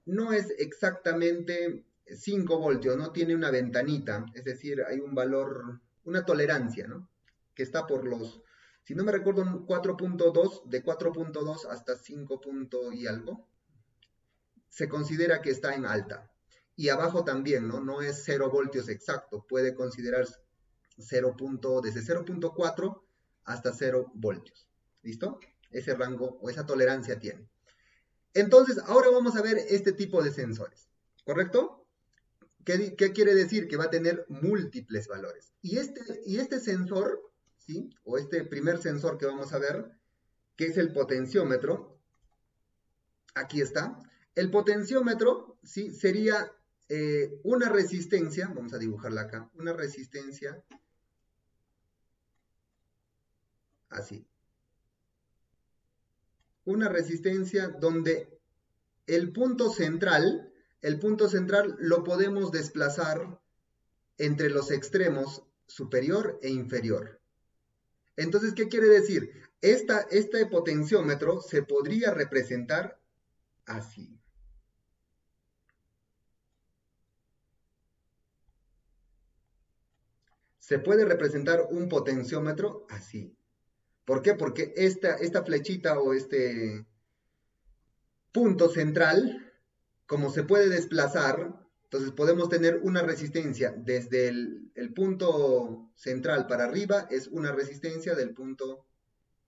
no es exactamente 5 voltios, no tiene una ventanita, es decir, hay un valor, una tolerancia, ¿no? Que está por los, si no me recuerdo, 4.2, de 4.2 hasta 5 y algo, se considera que está en alta. Y abajo también, ¿no? No es 0 voltios exacto, puede considerarse desde 0.4 hasta 0 voltios. ¿Listo? Ese rango o esa tolerancia tiene. Entonces, ahora vamos a ver este tipo de sensores, ¿correcto? ¿Qué quiere decir? Que va a tener múltiples valores. Y este sensor, ¿sí? O este primer sensor que vamos a ver, que es el potenciómetro, aquí está. El potenciómetro, ¿sí? Sería una resistencia, vamos a dibujarla acá, una resistencia así. Una resistencia donde el punto central lo podemos desplazar entre los extremos superior e inferior. Entonces, ¿qué quiere decir? Este potenciómetro se podría representar así. Se puede representar un potenciómetro así. ¿Por qué? Porque esta flechita o este punto central, como se puede desplazar, entonces podemos tener una resistencia desde el punto central para arriba, es una resistencia del punto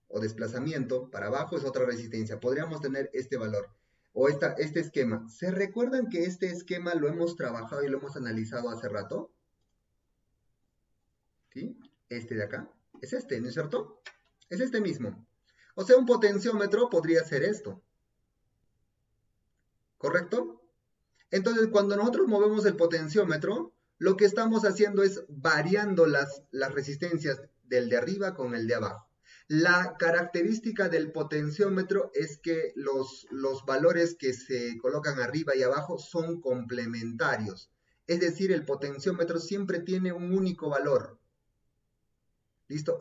o desplazamiento para abajo, es otra resistencia. Podríamos tener este valor o este esquema. ¿Se recuerdan que este esquema lo hemos trabajado y lo hemos analizado hace rato? ¿Sí? Este de acá. Es este, ¿no es cierto? Es este mismo. O sea, un potenciómetro podría ser esto. ¿Correcto? Entonces, cuando nosotros movemos el potenciómetro, lo que estamos haciendo es variando las resistencias del de arriba con el de abajo. La característica del potenciómetro es que los valores que se colocan arriba y abajo son complementarios. Es decir, el potenciómetro siempre tiene un único valor. ¿Listo?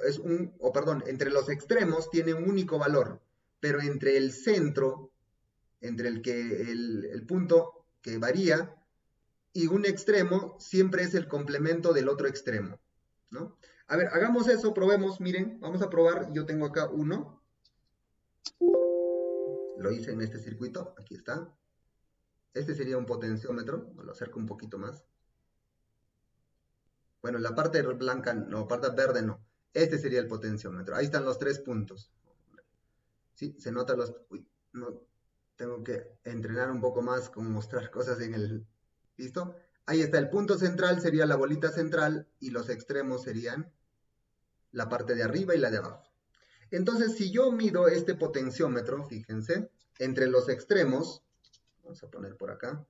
Perdón, entre los extremos tiene un único valor, pero entre el centro, entre el punto que varía, y un extremo siempre es el complemento del otro extremo, ¿no? A ver, hagamos eso, probemos, miren, vamos a probar, yo tengo acá uno, lo hice en este circuito, aquí está, este sería un potenciómetro, lo acerco un poquito más, bueno, la parte blanca, no, la parte verde no, este sería el potenciómetro, ahí están los 3 puntos, ¿sí? Se notan uy, no, tengo que entrenar un poco más con mostrar cosas en el, ¿listo? Ahí está, el punto central sería la bolita central y los extremos serían la parte de arriba y la de abajo. Entonces, si yo mido este potenciómetro, fíjense, entre los extremos, vamos a poner por acá,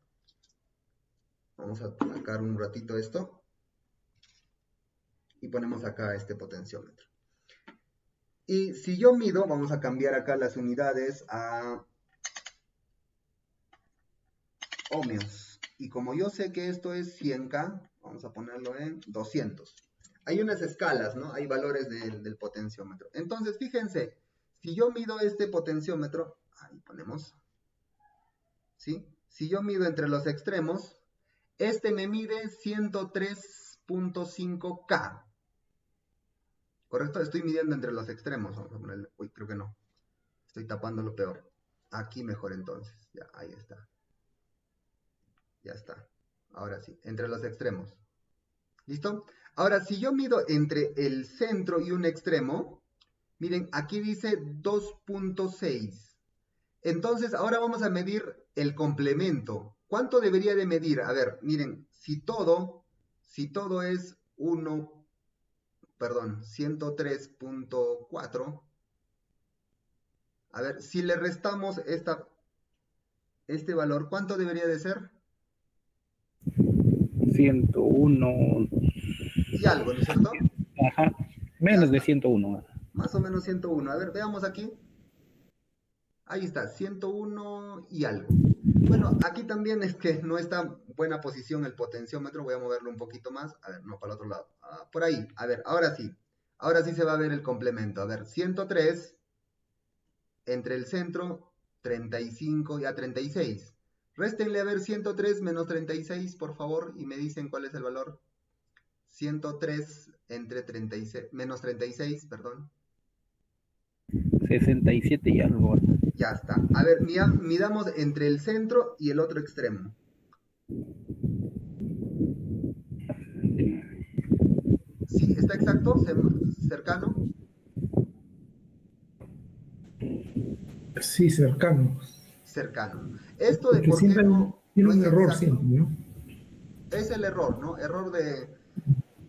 vamos a sacar un ratito esto, y ponemos acá este potenciómetro. Y si yo mido, vamos a cambiar acá las unidades a ohmios. Y como yo sé que esto es 100K, vamos a ponerlo en 200. Hay unas escalas, ¿no? Hay valores del potenciómetro. Entonces, fíjense, si yo mido este potenciómetro, ahí ponemos, ¿sí? Si yo mido entre los extremos, este me mide 103.5K. ¿Correcto? Estoy midiendo entre los extremos. Vamos a ponerle, uy, creo que no. Estoy tapando lo peor. Aquí mejor entonces. Ya, ahí está. Ya está. Ahora sí, entre los extremos. ¿Listo? Ahora, si yo mido entre el centro y un extremo, miren, aquí dice 2.6. Entonces, ahora vamos a medir el complemento. ¿Cuánto debería de medir? A ver, miren, si todo es 103.4, a ver, si le restamos este valor, ¿cuánto debería de ser? 101. Y algo, ¿no es cierto? Ajá, menos de 101. Más o menos 101. A ver, veamos aquí. Ahí está, 101 y algo. Bueno, aquí también es que no está en buena posición el potenciómetro. Voy a moverlo un poquito más. A ver, no, para el otro lado. Por ahí. A ver, ahora sí. Ahora sí se va a ver el complemento. A ver, 103 entre el centro, 35 y a 36. Réstenle a ver 103 menos 36, por favor, y me dicen cuál es el valor. 103 entre 36, menos 36, perdón. 67 y algo. Ya está. A ver, midamos entre el centro y el otro extremo. ¿Sí? ¿Está exacto? ¿Cercano? Sí, cercano. cercano. Esto de Porque por qué siempre tiene no un es error exacto, siempre, ¿no? es el error, ¿no? Error de,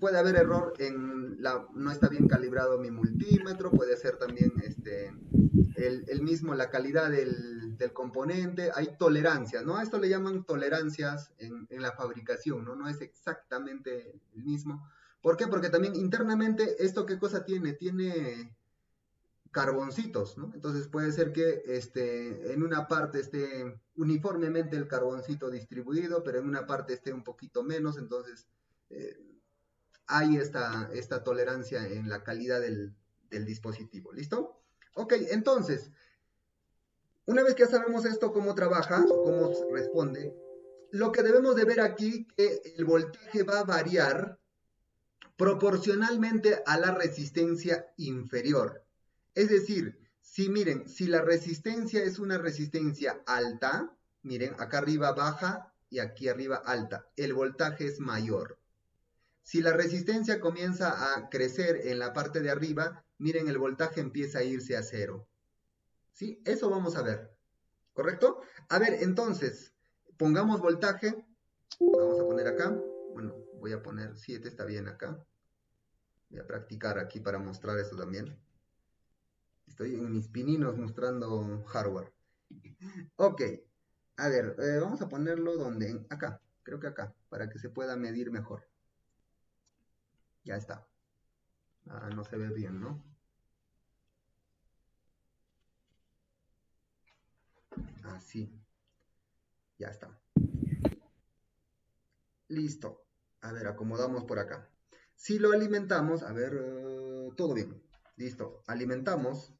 puede haber error en la, no está bien calibrado mi multímetro, puede ser también el mismo, la calidad del componente, hay tolerancias, ¿no? A esto le llaman tolerancias en la fabricación, ¿no? No es exactamente el mismo. ¿Por qué? Porque también internamente, ¿esto qué cosa tiene? Tiene carboncitos, ¿no? Entonces puede ser que en una parte esté uniformemente el carboncito distribuido, pero en una parte esté un poquito menos, entonces eh, hay esta tolerancia en la calidad del dispositivo. ¿Listo? Ok, entonces, una vez que ya sabemos esto, cómo trabaja, cómo responde, lo que debemos de ver aquí que el voltaje va a variar proporcionalmente a la resistencia inferior. Es decir, si miren, si la resistencia es una resistencia alta, miren, acá arriba baja y aquí arriba alta, el voltaje es mayor. Si la resistencia comienza a crecer en la parte de arriba, miren, el voltaje empieza a irse a cero. ¿Sí? Eso vamos a ver. ¿Correcto? A ver, entonces, pongamos voltaje. Vamos a poner acá. Bueno, voy a poner 7, está bien acá. Voy a practicar aquí para mostrar esto también. Estoy en mis pininos mostrando hardware. Ok. A ver, vamos a ponerlo donde. Acá. Creo que acá. Para que se pueda medir mejor. Ya está. Ah, no se ve bien, ¿no? Así. Ya está. Listo. A ver, acomodamos por acá. Si lo alimentamos, a ver, todo bien. Listo. Alimentamos.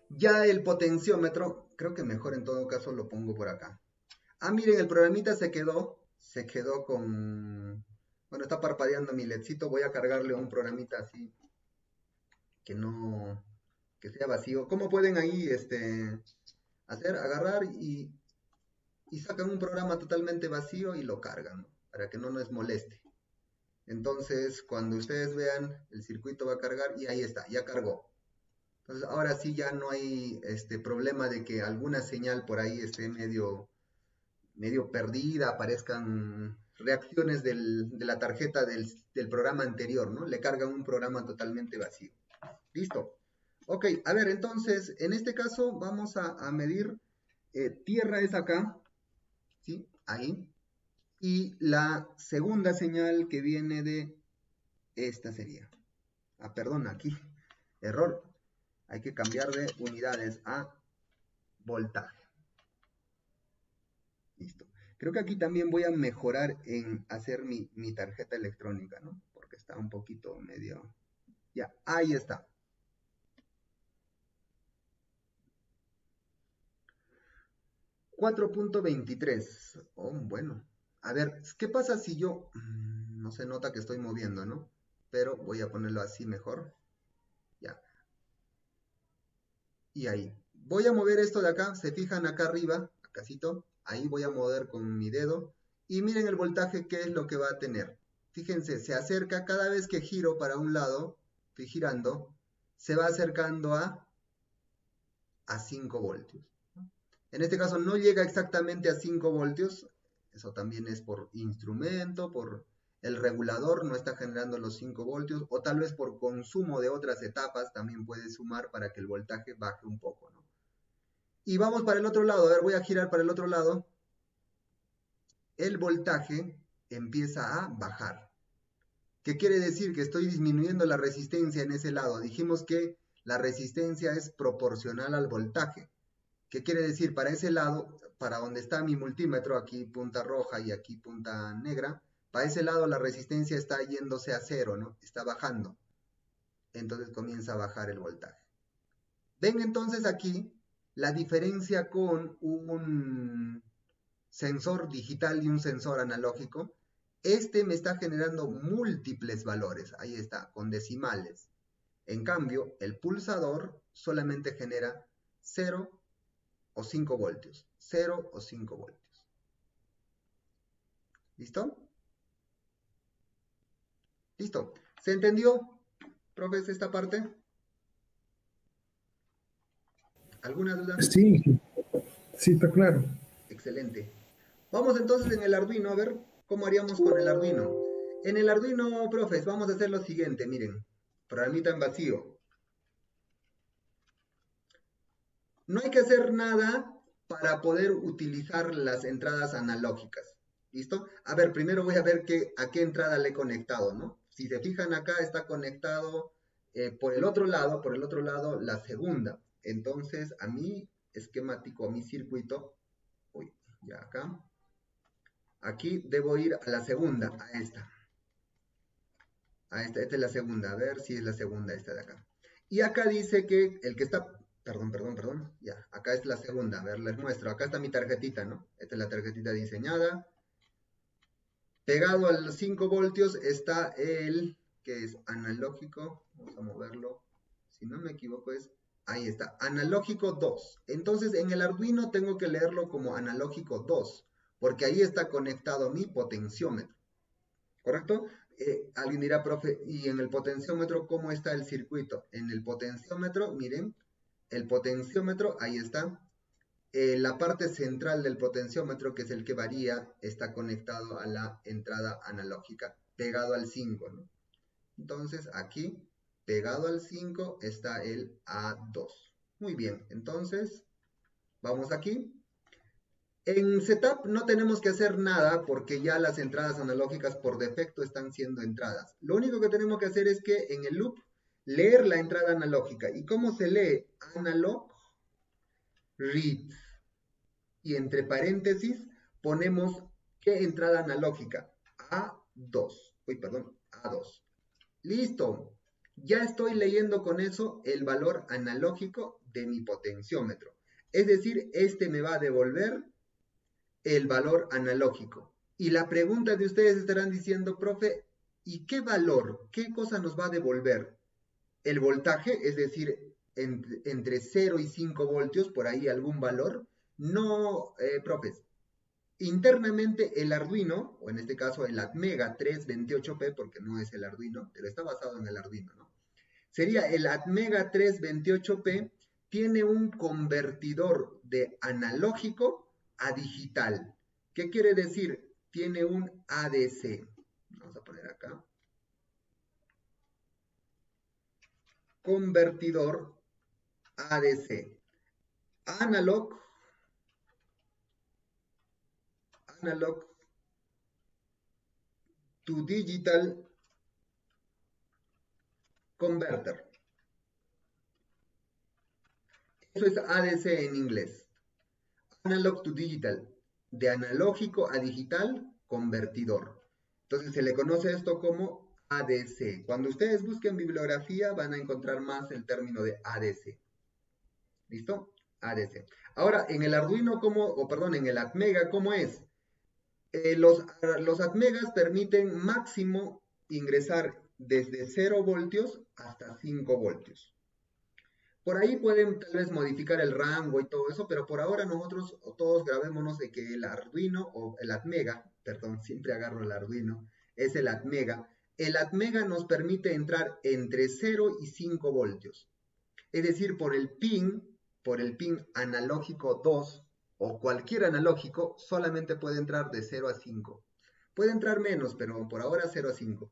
Ya el potenciómetro, creo que mejor en todo caso lo pongo por acá. Ah, miren, el programita se quedó con... Bueno, está parpadeando mi ledcito. Voy a cargarle un programita así que no... que sea vacío. ¿Cómo pueden ahí hacer? Agarrar y sacan un programa totalmente vacío y lo cargan, ¿no? Para que no nos moleste. Entonces, cuando ustedes vean, el circuito va a cargar y ahí está, ya cargó. Entonces, ahora sí ya no hay problema de que alguna señal por ahí esté medio perdida, aparezcan reacciones de la tarjeta del programa anterior, ¿no? Le cargan un programa totalmente vacío. Listo. Ok, a ver, entonces, en este caso vamos a medir, tierra es acá, ¿sí? Ahí. Y la segunda señal que viene de esta sería. Ah, perdón, aquí. Error. Hay que cambiar de unidades a voltaje. Listo. Creo que aquí también voy a mejorar en hacer mi tarjeta electrónica, ¿no? Porque está un poquito medio... Ya, ahí está. 4.23. Oh, bueno. A ver, ¿qué pasa si yo... No se nota que estoy moviendo, ¿no? Pero voy a ponerlo así mejor. Ya. Y ahí. Voy a mover esto de acá. Se fijan acá arriba, acácito. Ahí voy a mover con mi dedo. Y miren el voltaje, qué es lo que va a tener. Fíjense, se acerca cada vez que giro para un lado. Estoy girando. Se va acercando a 5 voltios. En este caso no llega exactamente a 5 voltios, eso también es por instrumento, por el regulador no está generando los 5 voltios, o tal vez por consumo de otras etapas también puede sumar para que el voltaje baje un poco, ¿no? Y vamos para el otro lado, a ver, voy a girar para el otro lado, el voltaje empieza a bajar. ¿Qué quiere decir? Que estoy disminuyendo la resistencia en ese lado. Dijimos que la resistencia es proporcional al voltaje. ¿Qué quiere decir? Para ese lado, para donde está mi multímetro, aquí punta roja y aquí punta negra, para ese lado la resistencia está yéndose a cero, ¿no? Está bajando. Entonces comienza a bajar el voltaje. Ven entonces aquí la diferencia con un sensor digital y un sensor analógico. Este me está generando múltiples valores, ahí está, con decimales. En cambio, el pulsador solamente genera 0 o 5 voltios. 0 o 5 voltios. ¿Listo? Listo. ¿Se entendió, profes, esta parte? ¿Alguna duda? Sí, sí, está claro. Excelente. Vamos entonces en el Arduino a ver cómo haríamos con el Arduino. En el Arduino, profes, vamos a hacer lo siguiente, miren. Programita en vacío. No hay que hacer nada para poder utilizar las entradas analógicas. ¿Listo? A ver, primero voy a ver a qué entrada le he conectado, ¿no? Si se fijan acá, está conectado por el otro lado, la segunda. Entonces, a mi esquemático, a mi circuito, uy, ya acá, aquí debo ir a la segunda, a esta. Esta es la segunda, a ver si es la segunda esta de acá. Y acá dice que el que está, perdón, ya, acá es la segunda, a ver, les muestro, acá está mi tarjetita, ¿no? Esta es la tarjetita diseñada. Pegado a los 5 voltios está el, que es analógico, vamos a moverlo, si no me equivoco es, ahí está, analógico 2. Entonces en el Arduino tengo que leerlo como analógico 2, porque ahí está conectado mi potenciómetro, ¿correcto? Alguien dirá, profe, ¿y en el potenciómetro cómo está el circuito? En el potenciómetro, miren, el potenciómetro, ahí está. La parte central del potenciómetro, que es el que varía, está conectado a la entrada analógica, pegado al 5, ¿no? Entonces, aquí, pegado al 5, está el A2. Muy bien, entonces, vamos aquí. En Setup no tenemos que hacer nada porque ya las entradas analógicas por defecto están siendo entradas. Lo único que tenemos que hacer es que en el loop leer la entrada analógica. ¿Y cómo se lee? Analog read. Y entre paréntesis ponemos ¿qué entrada analógica? A2. Uy, perdón, A2. Listo. Ya estoy leyendo con eso el valor analógico de mi potenciómetro. Es decir, este me va a devolver el valor analógico. Y la pregunta de ustedes estarán diciendo, profe, ¿y qué valor, qué cosa nos va a devolver? El voltaje, es decir, entre 0 y 5 voltios, por ahí algún valor. No, profes. Internamente el Arduino, o en este caso el Atmega 328P, porque no es el Arduino, pero está basado en el Arduino, ¿no? Sería el Atmega 328P, tiene un convertidor de analógico a digital. ¿Qué quiere decir? Tiene un ADC. Vamos a poner acá. Convertidor ADC. Analog to digital converter. Eso es ADC en inglés. Analog to digital. De analógico a digital, convertidor. Entonces se le conoce esto como ADC. Cuando ustedes busquen bibliografía van a encontrar más el término de ADC. ¿Listo? ADC. Ahora, en el Arduino, en el Atmega, ¿cómo es? Los Atmegas permiten máximo ingresar desde 0 voltios hasta 5 voltios. Por ahí pueden tal vez modificar el rango y todo eso, pero por ahora nosotros todos grabémonos de que el Arduino o el Atmega, perdón, siempre agarro el Arduino, es el Atmega. El Atmega nos permite entrar entre 0 y 5 voltios. Es decir, por el pin analógico 2 o cualquier analógico, solamente puede entrar de 0 a 5. Puede entrar menos, pero por ahora 0 a 5.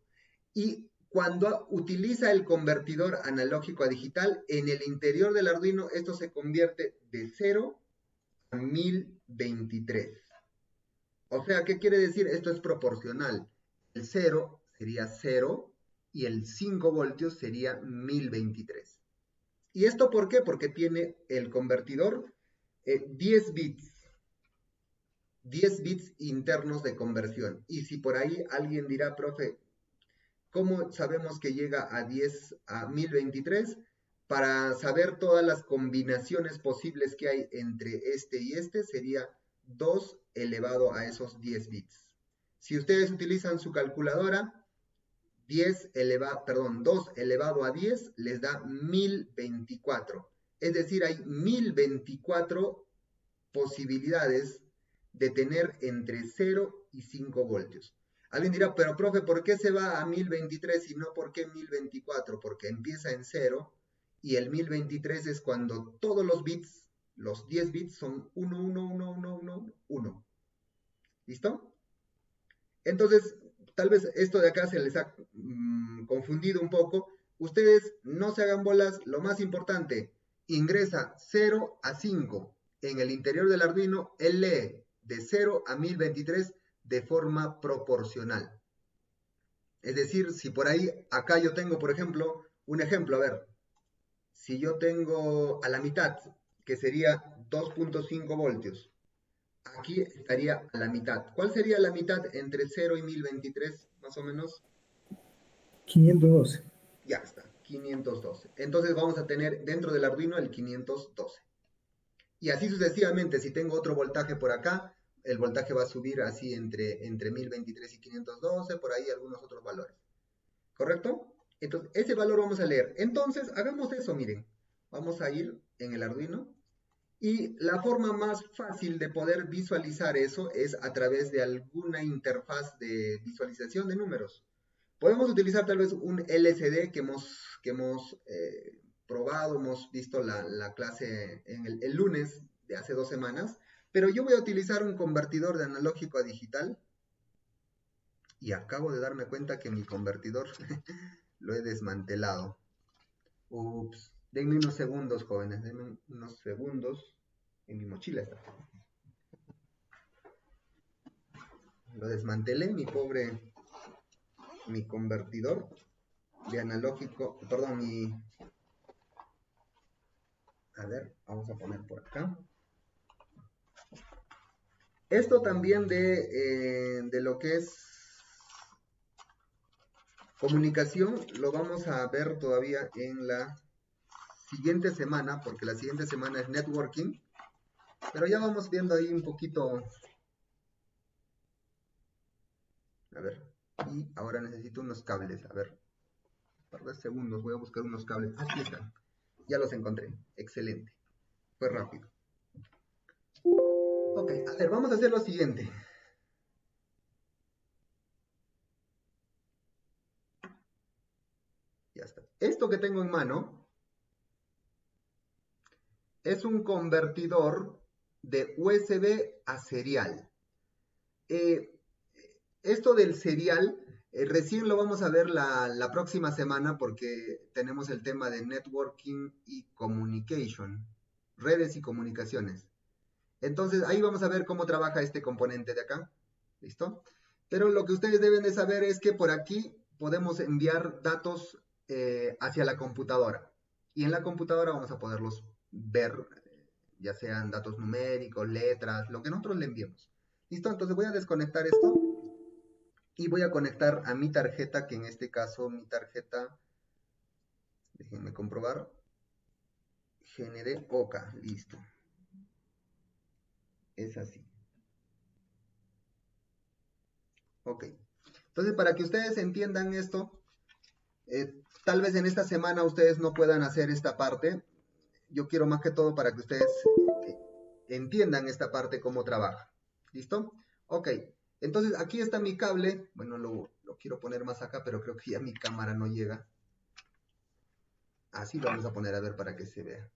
Y cuando utiliza el convertidor analógico a digital, en el interior del Arduino esto se convierte de 0 a 1023. O sea, ¿qué quiere decir? Esto es proporcional. El 0 sería 0 y el 5 voltios sería 1023. ¿Y esto por qué? Porque tiene el convertidor 10 bits. 10 bits internos de conversión. Y si por ahí alguien dirá, profe, ¿cómo sabemos que llega a 1023? Para saber todas las combinaciones posibles que hay entre este y este, sería 2 elevado a esos 10 bits. Si ustedes utilizan su calculadora, 2 elevado a 10 les da 1024. Es decir, hay 1024 posibilidades de tener entre 0 y 5 voltios. Alguien dirá, pero profe, ¿por qué se va a 1023 y no por qué 1024? Porque empieza en 0 y el 1023 es cuando todos los bits, los 10 bits son 1, 1, 1, 1, 1, 1. ¿Listo? Entonces, tal vez esto de acá se les ha confundido un poco. Ustedes no se hagan bolas. Lo más importante, ingresa 0 a 5 en el interior del Arduino. Él lee de 0 a 1023 de forma proporcional. Es decir, si por ahí, acá yo tengo, por ejemplo, un ejemplo, a ver, si yo tengo a la mitad, que sería 2.5 voltios, aquí estaría a la mitad. ¿Cuál sería la mitad entre 0 y 1023, más o menos? 512. Ya está, 512. Entonces vamos a tener dentro del Arduino el 512. Y así sucesivamente, si tengo otro voltaje por acá, el voltaje va a subir así entre 1023 y 512, por ahí algunos otros valores. ¿Correcto? Entonces, ese valor vamos a leer. Entonces, hagamos eso, miren. Vamos a ir en el Arduino. Y la forma más fácil de poder visualizar eso es a través de alguna interfaz de visualización de números. Podemos utilizar tal vez un LCD que hemos probado, hemos visto la clase en el lunes de hace 2 semanas, pero yo voy a utilizar un convertidor de analógico a digital y acabo de darme cuenta que mi convertidor lo he desmantelado. Ups, denme unos segundos, jóvenes, denme unos segundos. En mi mochila está. Lo desmantelé, mi convertidor de analógico, perdón, a ver, vamos a poner por acá. Esto también de lo que es comunicación lo vamos a ver todavía en la siguiente semana, porque la siguiente semana es networking, pero ya vamos viendo ahí un poquito. A ver, y ahora necesito unos cables, a ver, un par de segundos, voy a buscar unos cables. Aquí están, ya los encontré, excelente, fue rápido. Ok, a ver, vamos a hacer lo siguiente. Ya está. Esto que tengo en mano es un convertidor de USB a serial. Esto del serial, recién lo vamos a ver la próxima semana porque tenemos el tema de networking y communication, redes y comunicaciones. Entonces ahí vamos a ver cómo trabaja este componente de acá. ¿Listo? Pero lo que ustedes deben de saber es que por aquí podemos enviar datos hacia la computadora. Y en la computadora vamos a poderlos ver, ya sean datos numéricos, letras, lo que nosotros le enviemos. ¿Listo? Entonces voy a desconectar esto y voy a conectar a mi tarjeta, que en este caso mi tarjeta, déjenme comprobar, GND OCA, listo. Es así. Ok. Entonces, para que ustedes entiendan esto, tal vez en esta semana ustedes no puedan hacer esta parte. Yo quiero más que todo para que ustedes entiendan esta parte, cómo trabaja. ¿Listo? Ok. Entonces, aquí está mi cable. Bueno, lo quiero poner más acá, pero creo que ya mi cámara no llega. Así lo vamos a poner a ver para que se vea.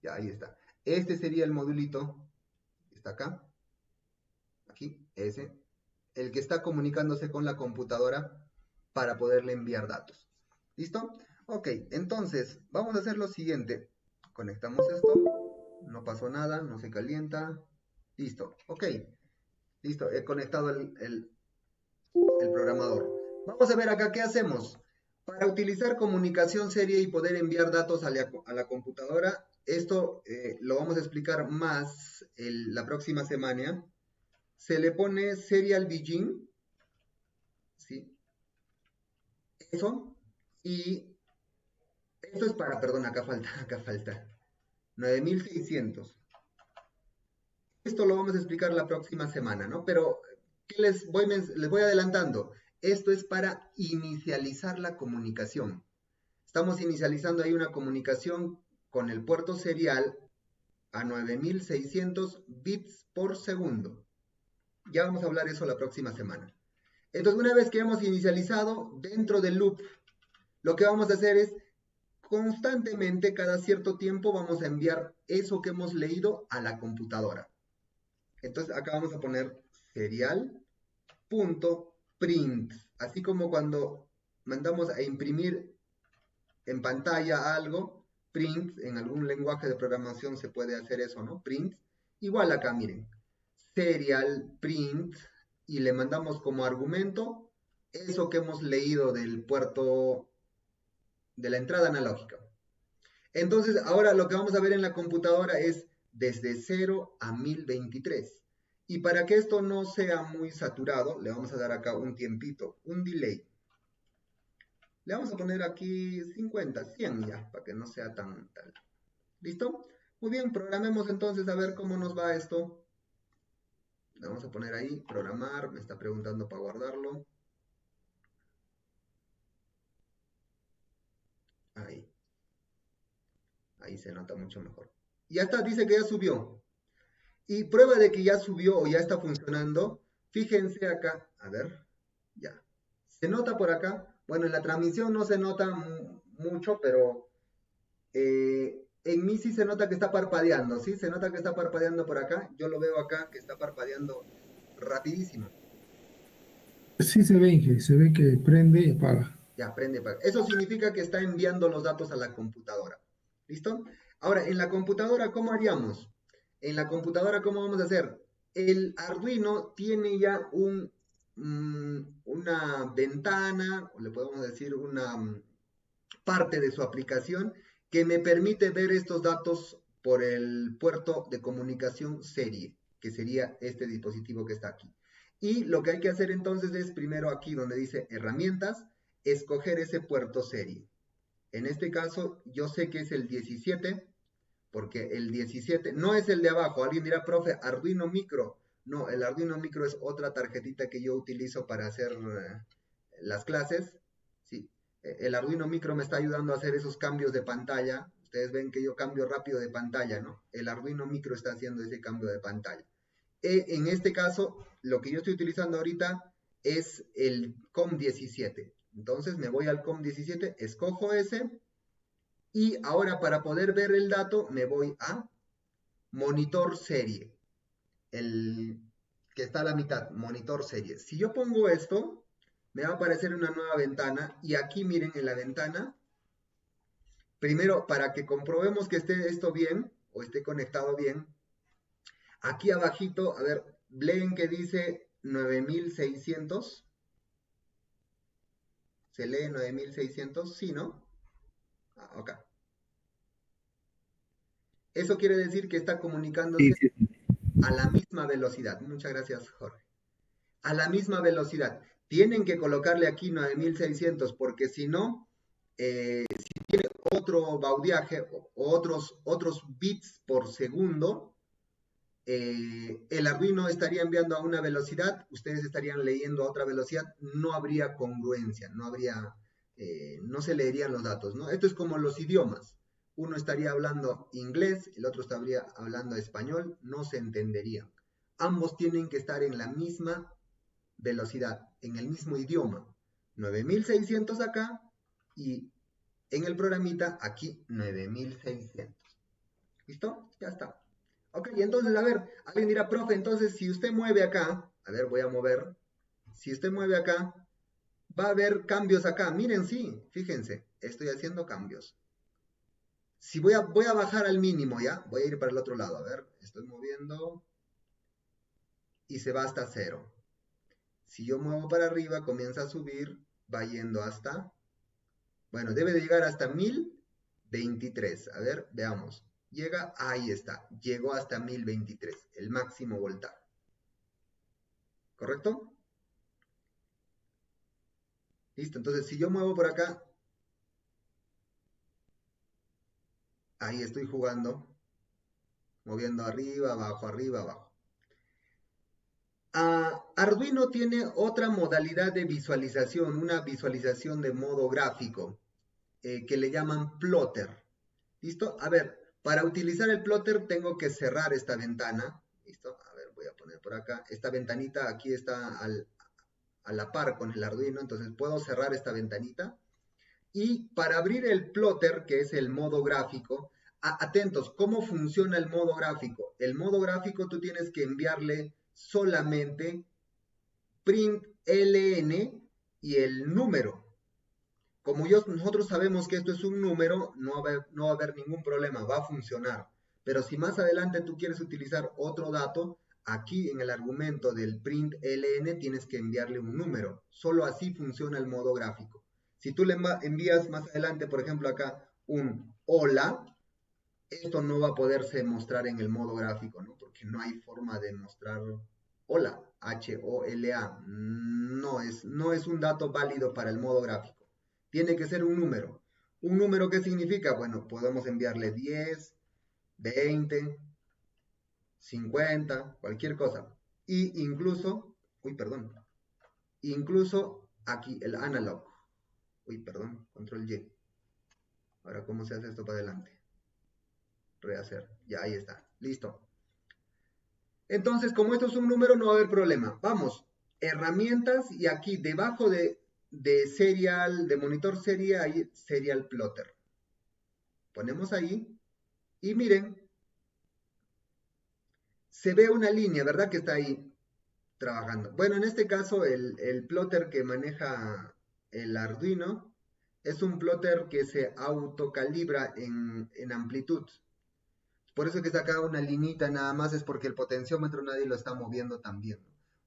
Ya, ahí está. Este sería el modulito. Está acá. Aquí, ese. El que está comunicándose con la computadora para poderle enviar datos. ¿Listo? Ok, entonces vamos a hacer lo siguiente. Conectamos esto. No pasó nada, no se calienta. Listo, ok. Listo, he conectado el programador. Vamos a ver acá qué hacemos. Para utilizar comunicación serie y poder enviar datos a la computadora, esto lo vamos a explicar más la próxima semana. Se le pone serial begin, ¿sí? Eso, y esto es para, perdón, acá falta, 9600. Esto lo vamos a explicar la próxima semana, ¿no? Pero, ¿qué les voy adelantando? Esto es para inicializar la comunicación. Estamos inicializando ahí una comunicación con el puerto serial a 9600 bits por segundo. Ya vamos a hablar eso la próxima semana. Entonces, una vez que hemos inicializado, dentro del loop, lo que vamos a hacer es constantemente, cada cierto tiempo, vamos a enviar eso que hemos leído a la computadora. Entonces acá vamos a poner serial.print, así como cuando mandamos a imprimir en pantalla algo, print, en algún lenguaje de programación se puede hacer eso, ¿no? Print. Igual acá, miren, serial print, y le mandamos como argumento eso que hemos leído del puerto de la entrada analógica. Entonces, ahora lo que vamos a ver en la computadora es desde 0 a 1023. Y para que esto no sea muy saturado, le vamos a dar acá un tiempito, un delay. Le vamos a poner aquí 50, 100 ya, para que no sea tan tal. ¿Listo? Muy bien, programemos entonces a ver cómo nos va esto. Le vamos a poner ahí, programar, me está preguntando para guardarlo. Ahí. Ahí se nota mucho mejor. Ya está, dice que ya subió. Y prueba de que ya subió o ya está funcionando. Fíjense acá, a ver, ya. ¿Se nota por acá? Bueno, en la transmisión no se nota mucho, pero en mí sí se nota que está parpadeando, ¿sí? Se nota que está parpadeando por acá. Yo lo veo acá que está parpadeando rapidísimo. Sí se ve, Inge, se ve que prende y apaga. Ya, prende. Eso significa que está enviando los datos a la computadora. ¿Listo? Ahora, en la computadora, ¿cómo haríamos? En la computadora, ¿cómo vamos a hacer? El Arduino tiene ya una ventana, o le podemos decir una parte de su aplicación, que me permite ver estos datos por el puerto de comunicación serie, que sería este dispositivo que está aquí. Y lo que hay que hacer entonces es, primero aquí donde dice herramientas, escoger ese puerto serie. En este caso, yo sé que es el 17, porque el 17 no es el de abajo. Alguien dirá, profe, Arduino Micro. No, el Arduino Micro es otra tarjetita que yo utilizo para hacer las clases. Sí. El Arduino Micro me está ayudando a hacer esos cambios de pantalla. Ustedes ven que yo cambio rápido de pantalla, ¿no? El Arduino Micro está haciendo ese cambio de pantalla. En este caso, lo que yo estoy utilizando ahorita es el COM17. Entonces me voy al COM17, escojo ese, y ahora para poder ver el dato me voy a monitor serie, el que está a la mitad, monitor serie. Si yo pongo esto, me va a aparecer una nueva ventana, y aquí miren en la ventana, primero para que comprobemos que esté esto bien, o esté conectado bien, aquí abajito, a ver, leen que dice 9600. ¿Se lee 9600? Sí, ¿no? Acá. Eso quiere decir que está comunicándose Sí, sí, sí. a la misma velocidad. Muchas gracias, Jorge. A la misma velocidad. Tienen que colocarle aquí 9600, porque si no, si tiene otro baudiaje o otros bits por segundo, el Arduino estaría enviando a una velocidad, ustedes estarían leyendo a otra velocidad, no habría congruencia, no se leerían los datos, ¿no? Esto es como los idiomas. Uno estaría hablando inglés, el otro estaría hablando español, no se entenderían. Ambos tienen que estar en la misma velocidad, en el mismo idioma. 9600 acá, y en el programita aquí 9600. ¿Listo? Ya está. Ok, entonces, a ver, alguien dirá, profe, entonces si usted mueve acá, a ver, voy a mover, si usted mueve acá, va a haber cambios acá. Miren, sí, fíjense, estoy haciendo cambios. Si voy a bajar al mínimo, ¿ya? Voy a ir para el otro lado, a ver, estoy moviendo y se va hasta 0. Si yo muevo para arriba, comienza a subir, va yendo hasta, bueno, debe de llegar hasta 1023. A ver, veamos. Llega, ahí está, llegó hasta 1023, el máximo voltaje. ¿Correcto? Listo, entonces si yo muevo por acá, ahí estoy jugando, moviendo arriba, abajo, arriba, abajo. Arduino tiene otra modalidad de visualización, una visualización de modo gráfico, que le llaman plotter. ¿Listo? A ver, para utilizar el plotter tengo que cerrar esta ventana. ¿Listo? A ver, voy a poner por acá. Esta ventanita aquí está a la par con el Arduino, entonces puedo cerrar esta ventanita. Y para abrir el plotter, que es el modo gráfico, atentos, ¿cómo funciona el modo gráfico? El modo gráfico tú tienes que enviarle solamente print ln y el número. Como nosotros sabemos que esto es un número, no va a haber ningún problema, va a funcionar. Pero si más adelante tú quieres utilizar otro dato, aquí en el argumento del print ln tienes que enviarle un número. Solo así funciona el modo gráfico. Si tú le envías más adelante, por ejemplo acá, un hola, esto no va a poderse mostrar en el modo gráfico, ¿no? Porque no hay forma de mostrar hola, H-O-L-A. No es un dato válido para el modo gráfico. Tiene que ser un número. ¿Un número qué significa? Bueno, podemos enviarle 10, 20, 50, cualquier cosa. Y incluso aquí el analog. Control Y. Ahora, ¿cómo se hace esto para adelante? Rehacer. Ya, ahí está. Listo. Entonces, como esto es un número, no va a haber problema. Vamos, herramientas y aquí debajo de serial, de monitor serie, hay serial plotter. Ponemos ahí y miren, se ve una línea, ¿verdad? Que está ahí trabajando. Bueno, en este caso el plotter que maneja el Arduino es un plotter que se autocalibra en amplitud. Por eso que está acá una linita nada más, es porque el potenciómetro nadie lo está moviendo también.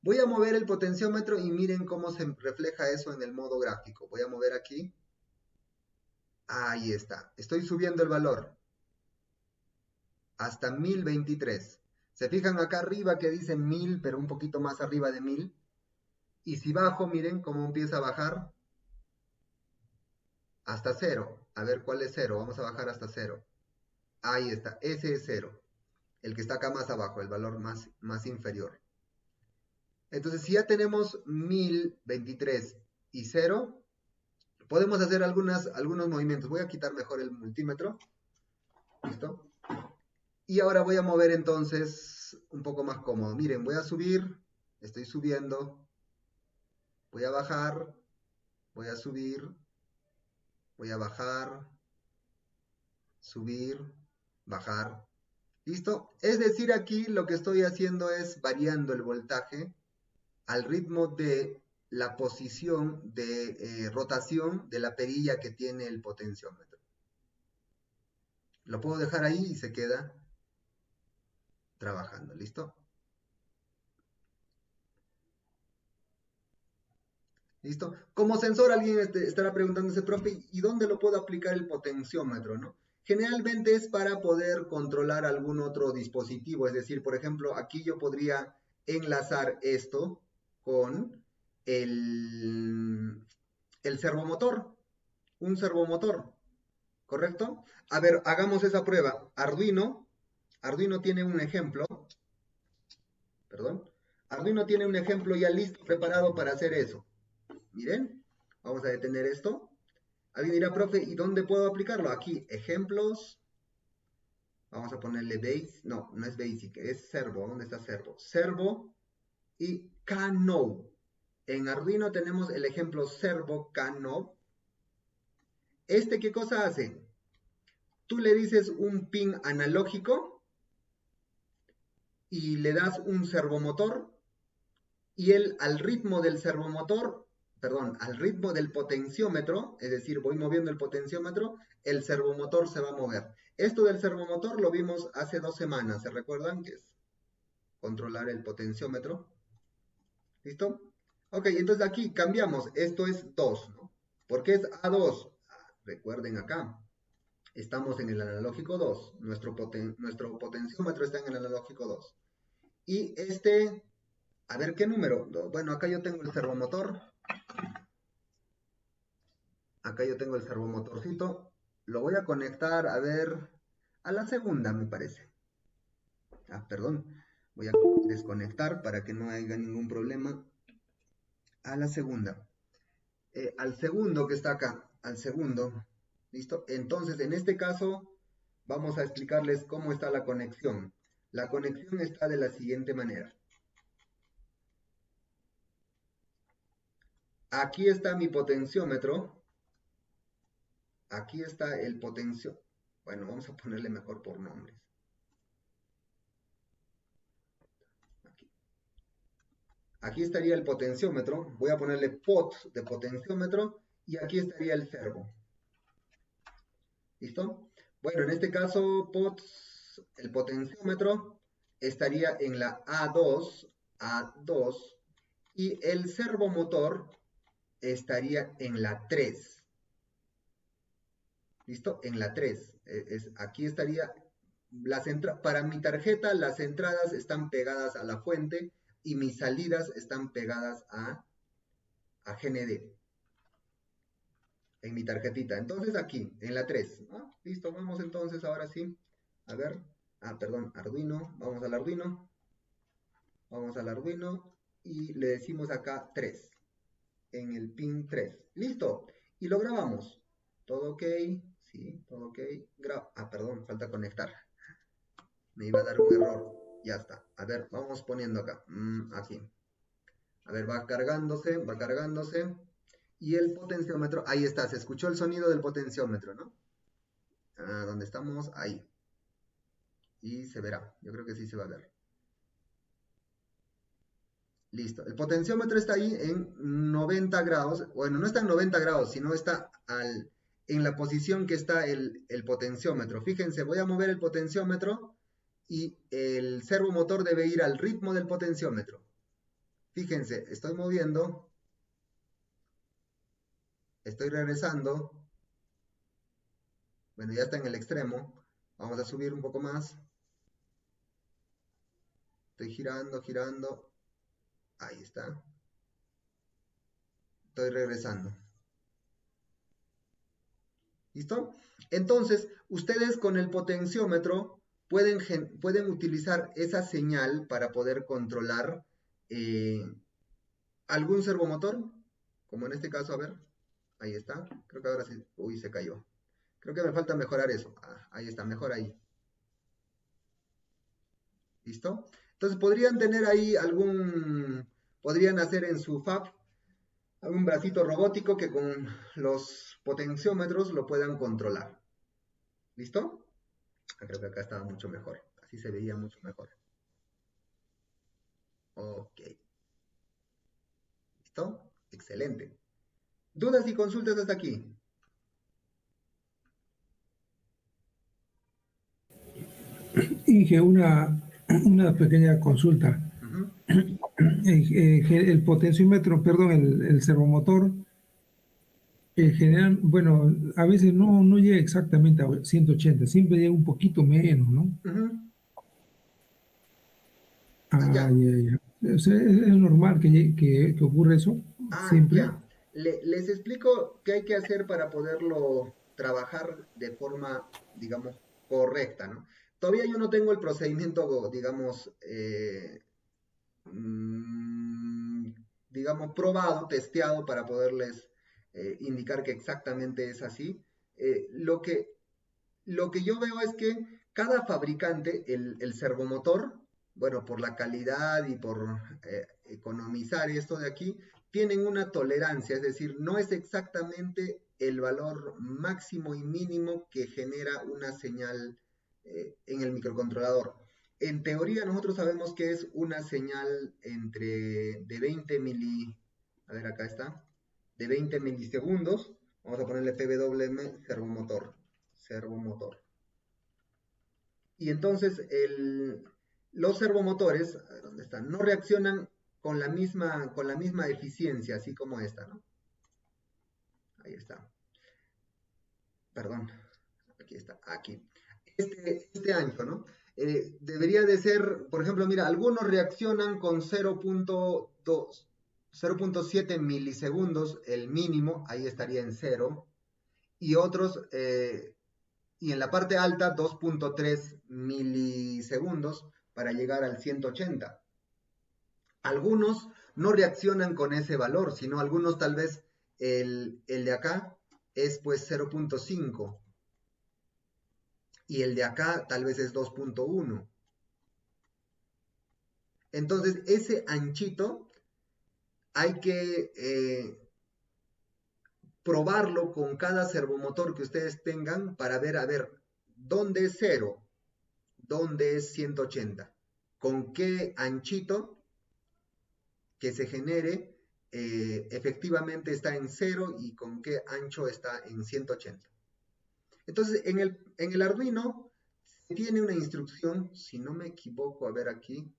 Voy a mover el potenciómetro y miren cómo se refleja eso en el modo gráfico. Voy a mover aquí. Ahí está. Estoy subiendo el valor hasta 1023. Se fijan acá arriba que dice 1000, pero un poquito más arriba de 1000. Y si bajo, miren cómo empieza a bajar hasta 0. A ver cuál es 0. Vamos a bajar hasta 0. Ahí está. Ese es 0. El que está acá más abajo, el valor más inferior. Entonces, si ya tenemos 1023 y 0, podemos hacer algunos movimientos. Voy a quitar mejor el multímetro. ¿Listo? Y ahora voy a mover entonces un poco más cómodo. Miren, voy a subir, estoy subiendo, voy a bajar, voy a subir, voy a bajar, subir, bajar. ¿Listo? Es decir, aquí lo que estoy haciendo es variando el voltaje al ritmo de la posición de rotación de la perilla que tiene el potenciómetro. Lo puedo dejar ahí y se queda trabajando. ¿Listo? ¿Listo? Como sensor alguien estará preguntándose, profe, ¿y dónde lo puedo aplicar el potenciómetro, no? Generalmente es para poder controlar algún otro dispositivo, es decir, por ejemplo, aquí yo podría enlazar esto con el servomotor, un servomotor, ¿correcto? A ver, hagamos esa prueba. Arduino tiene un ejemplo, Arduino tiene un ejemplo ya listo, preparado para hacer eso. Miren, vamos a detener esto. Alguien dirá, profe, ¿y dónde puedo aplicarlo? Aquí, ejemplos. Vamos a ponerle base. No, no es basic, es servo. ¿Dónde está servo? Servo y Cano. En Arduino tenemos el ejemplo servo Cano. ¿Qué cosa hace? Tú le dices un pin analógico y le das un servomotor y él al ritmo del servomotor, al ritmo del potenciómetro, es decir, voy moviendo el potenciómetro, el servomotor se va a mover. Esto del servomotor lo vimos hace 2 semanas, ¿se recuerdan? Que es controlar el potenciómetro. ¿Listo? Ok, entonces aquí cambiamos, esto es 2, ¿no? ¿Por qué es A2? Recuerden acá, estamos en el analógico 2, nuestro potenciómetro está en el analógico 2. Y a ver, ¿qué número? Bueno, acá yo tengo el servomotor. Acá yo tengo el servomotorcito. Lo voy a conectar, a ver, a la segunda, me parece. Perdón. Voy a desconectar para que no haya ningún problema. A la segunda. Al segundo que está acá. Al segundo. ¿Listo? Entonces, en este caso, vamos a explicarles cómo está la conexión. La conexión está de la siguiente manera. Aquí está mi potenciómetro. aquí está el potenciómetro. Bueno, vamos a ponerle mejor por nombres. Aquí estaría el potenciómetro. Voy a ponerle pot de potenciómetro y aquí estaría el servo. ¿Listo? Bueno, en este caso, el potenciómetro estaría en la A2 y el servomotor estaría en la 3. ¿Listo? En la 3. Aquí estaría, para mi tarjeta las entradas están pegadas a la fuente y mis salidas están pegadas a GND. En mi tarjetita. Entonces aquí, en la 3. ¿No? Listo, vamos entonces ahora sí. A ver. Perdón, Arduino. Vamos al Arduino. Vamos al Arduino. Y le decimos acá 3. En el pin 3. Listo. Y lo grabamos. Todo ok. Sí, todo ok. Perdón, falta conectar. Me iba a dar un error. Ya está. A ver, vamos poniendo acá. Aquí. A ver, va cargándose, va cargándose. Y el potenciómetro, ahí está, se escuchó el sonido del potenciómetro, ¿no? ¿Dónde estamos? Ahí. Y se verá, yo creo que sí se va a ver. Listo, el potenciómetro está ahí en 90 grados, bueno, no está en 90 grados, sino está en la posición que está el potenciómetro. Fíjense, voy a mover el potenciómetro y el servomotor debe ir al ritmo del potenciómetro. Fíjense, estoy moviendo, estoy regresando. Bueno, ya está en el extremo. Vamos a subir un poco más. Estoy girando, girando. Ahí está. Estoy regresando. ¿Listo? Entonces, ustedes con el potenciómetro pueden utilizar esa señal para poder controlar algún servomotor. Como en este caso, a ver. Ahí está. Creo que ahora sí. Uy, se cayó. Creo que me falta mejorar eso. Ahí está, mejor ahí. ¿Listo? Entonces podrían tener ahí podrían hacer en su fab algún bracito robótico que con los potenciómetros lo puedan controlar. ¿Listo? Creo que acá estaba mucho mejor. Así se veía mucho mejor. Ok. ¿Listo? Excelente. ¿Dudas y consultas hasta aquí? Inge, una pequeña consulta. Ujú, El potenciómetro, perdón, el servomotor, general, bueno, a veces no llega exactamente a 180, siempre llega un poquito menos, ¿no? ujú. Ah, Ya. ya, ya. O sea, es normal que ocurra eso, siempre. Ya. Les explico qué hay que hacer para poderlo trabajar de forma, digamos, correcta, ¿no? Todavía yo no tengo el procedimiento, digamos, mm, digamos, probado, testeado para poderles indicar que exactamente es así. Lo que yo veo es que cada fabricante, el servomotor, bueno, por la calidad y por economizar esto de aquí, tienen una tolerancia, es decir, no es exactamente el valor máximo y mínimo que genera una señal en el microcontrolador. En teoría nosotros sabemos que es una señal de 20 a ver acá está, de 20 milisegundos, vamos a ponerle PWM servomotor. Y entonces los servomotores, a ver, ¿dónde están? No reaccionan con la misma eficiencia, así como esta, ¿no? Ahí está. Perdón, aquí está, aquí. Este ancho, ¿no? Debería de ser, por ejemplo, mira, algunos reaccionan con 0.7 milisegundos, el mínimo, ahí estaría en 0, y otros, y en la parte alta 2.3 milisegundos para llegar al 180. Algunos no reaccionan con ese valor, sino algunos tal vez el de acá es pues 0.5 y el de acá tal vez es 2.1. Entonces ese anchito hay que probarlo con cada servomotor que ustedes tengan para ver, a ver, dónde es 0, dónde es 180, con qué anchito que se genere efectivamente está en 0 y con qué ancho está en 180. Entonces, en el Arduino tiene una instrucción, si no me equivoco, a ver aquí,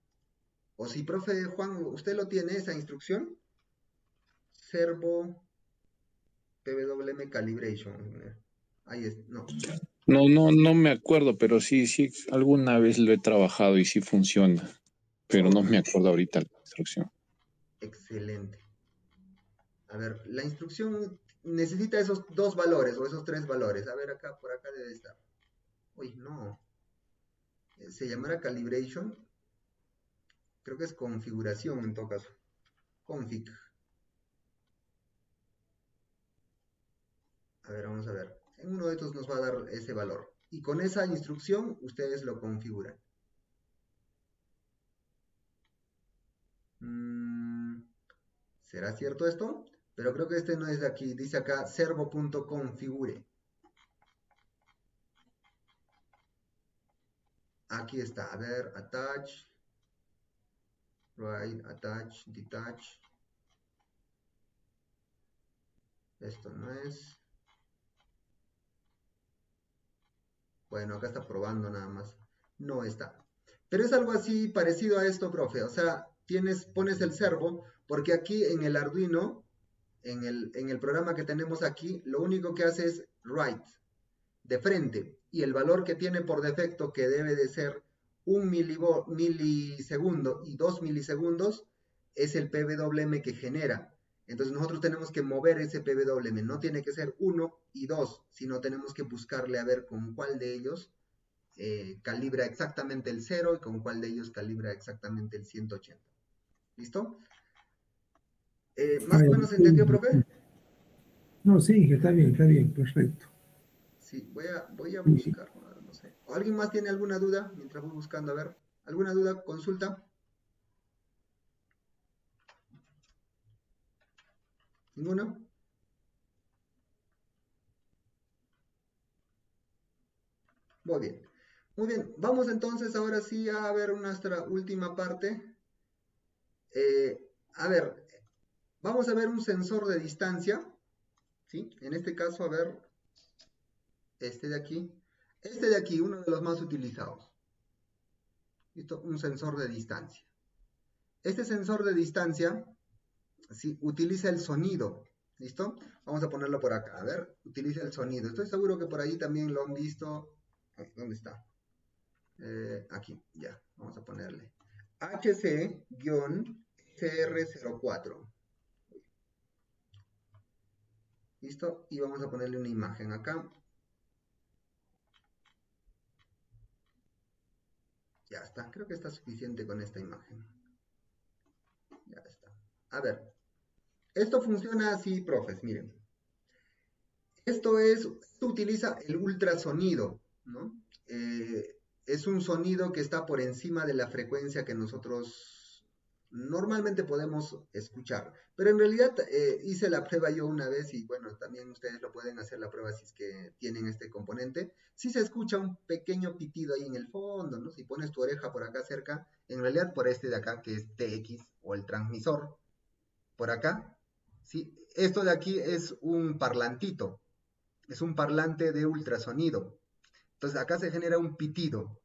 o si, profe Juan, ¿usted lo tiene, esa instrucción? Servo PWM Calibration. Ahí es, no. No me acuerdo, pero sí, alguna vez lo he trabajado y sí funciona, pero no me acuerdo ahorita la instrucción. Excelente. A ver, la instrucción necesita esos 2 valores o esos 3 valores. A ver, acá, por acá debe estar. Uy, no. Se llamará calibration. Creo que es configuración en todo caso. Config. A ver, vamos a ver. En uno de estos nos va a dar ese valor. Y con esa instrucción ustedes lo configuran. ¿Será cierto esto? Pero creo que este no es de aquí. Dice acá servo.configure. Aquí está. A ver, attach. Right, attach, detach. Esto no es. Bueno, acá está probando nada más. No está. Pero es algo así parecido a esto, profe. O sea, pones el servo, porque aquí en el Arduino, en el programa que tenemos aquí, lo único que hace es write, de frente. Y el valor que tiene por defecto, que debe de ser 1 milisegundo y 2 milisegundos, es el PWM que genera. Entonces nosotros tenemos que mover ese PWM. No tiene que ser 1 y 2, sino tenemos que buscarle a ver con cuál de ellos calibra exactamente el 0 y con cuál de ellos calibra exactamente el 180. ¿Listo? ¿Más o menos entendió, profe? No, sí, que está bien, perfecto. Sí, voy a buscar, no sé. ¿O alguien más tiene alguna duda mientras voy buscando? A ver, ¿alguna duda? ¿Consulta? ¿Ninguno? Muy bien. Muy bien, vamos entonces ahora sí a ver nuestra última parte. A ver, vamos a ver un sensor de distancia, ¿sí? En este caso, a ver, este de aquí. Este de aquí, uno de los más utilizados. ¿Listo? Un sensor de distancia. Este sensor de distancia, sí, utiliza el sonido. ¿Listo? Vamos a ponerlo por acá. A ver, utiliza el sonido. Estoy seguro que por ahí también lo han visto. ¿Dónde está? Aquí, ya. Vamos a ponerle HC-SR04. ¿Listo? Y vamos a ponerle una imagen acá. Ya está. Creo que está suficiente con esta imagen. Ya está. A ver. Esto funciona así, profes. Miren. Esto utiliza el ultrasonido, ¿no? Es un sonido que está por encima de la frecuencia que nosotros normalmente podemos escuchar. Pero en realidad hice la prueba yo una vez y bueno, también ustedes lo pueden hacer la prueba si es que tienen este componente. Sí se escucha un pequeño pitido ahí en el fondo, ¿no? Si pones tu oreja por acá cerca, en realidad por este de acá que es TX o el transmisor, por acá, ¿sí? Esto de aquí es un parlantito. Es un parlante de ultrasonido. Entonces acá se genera un pitido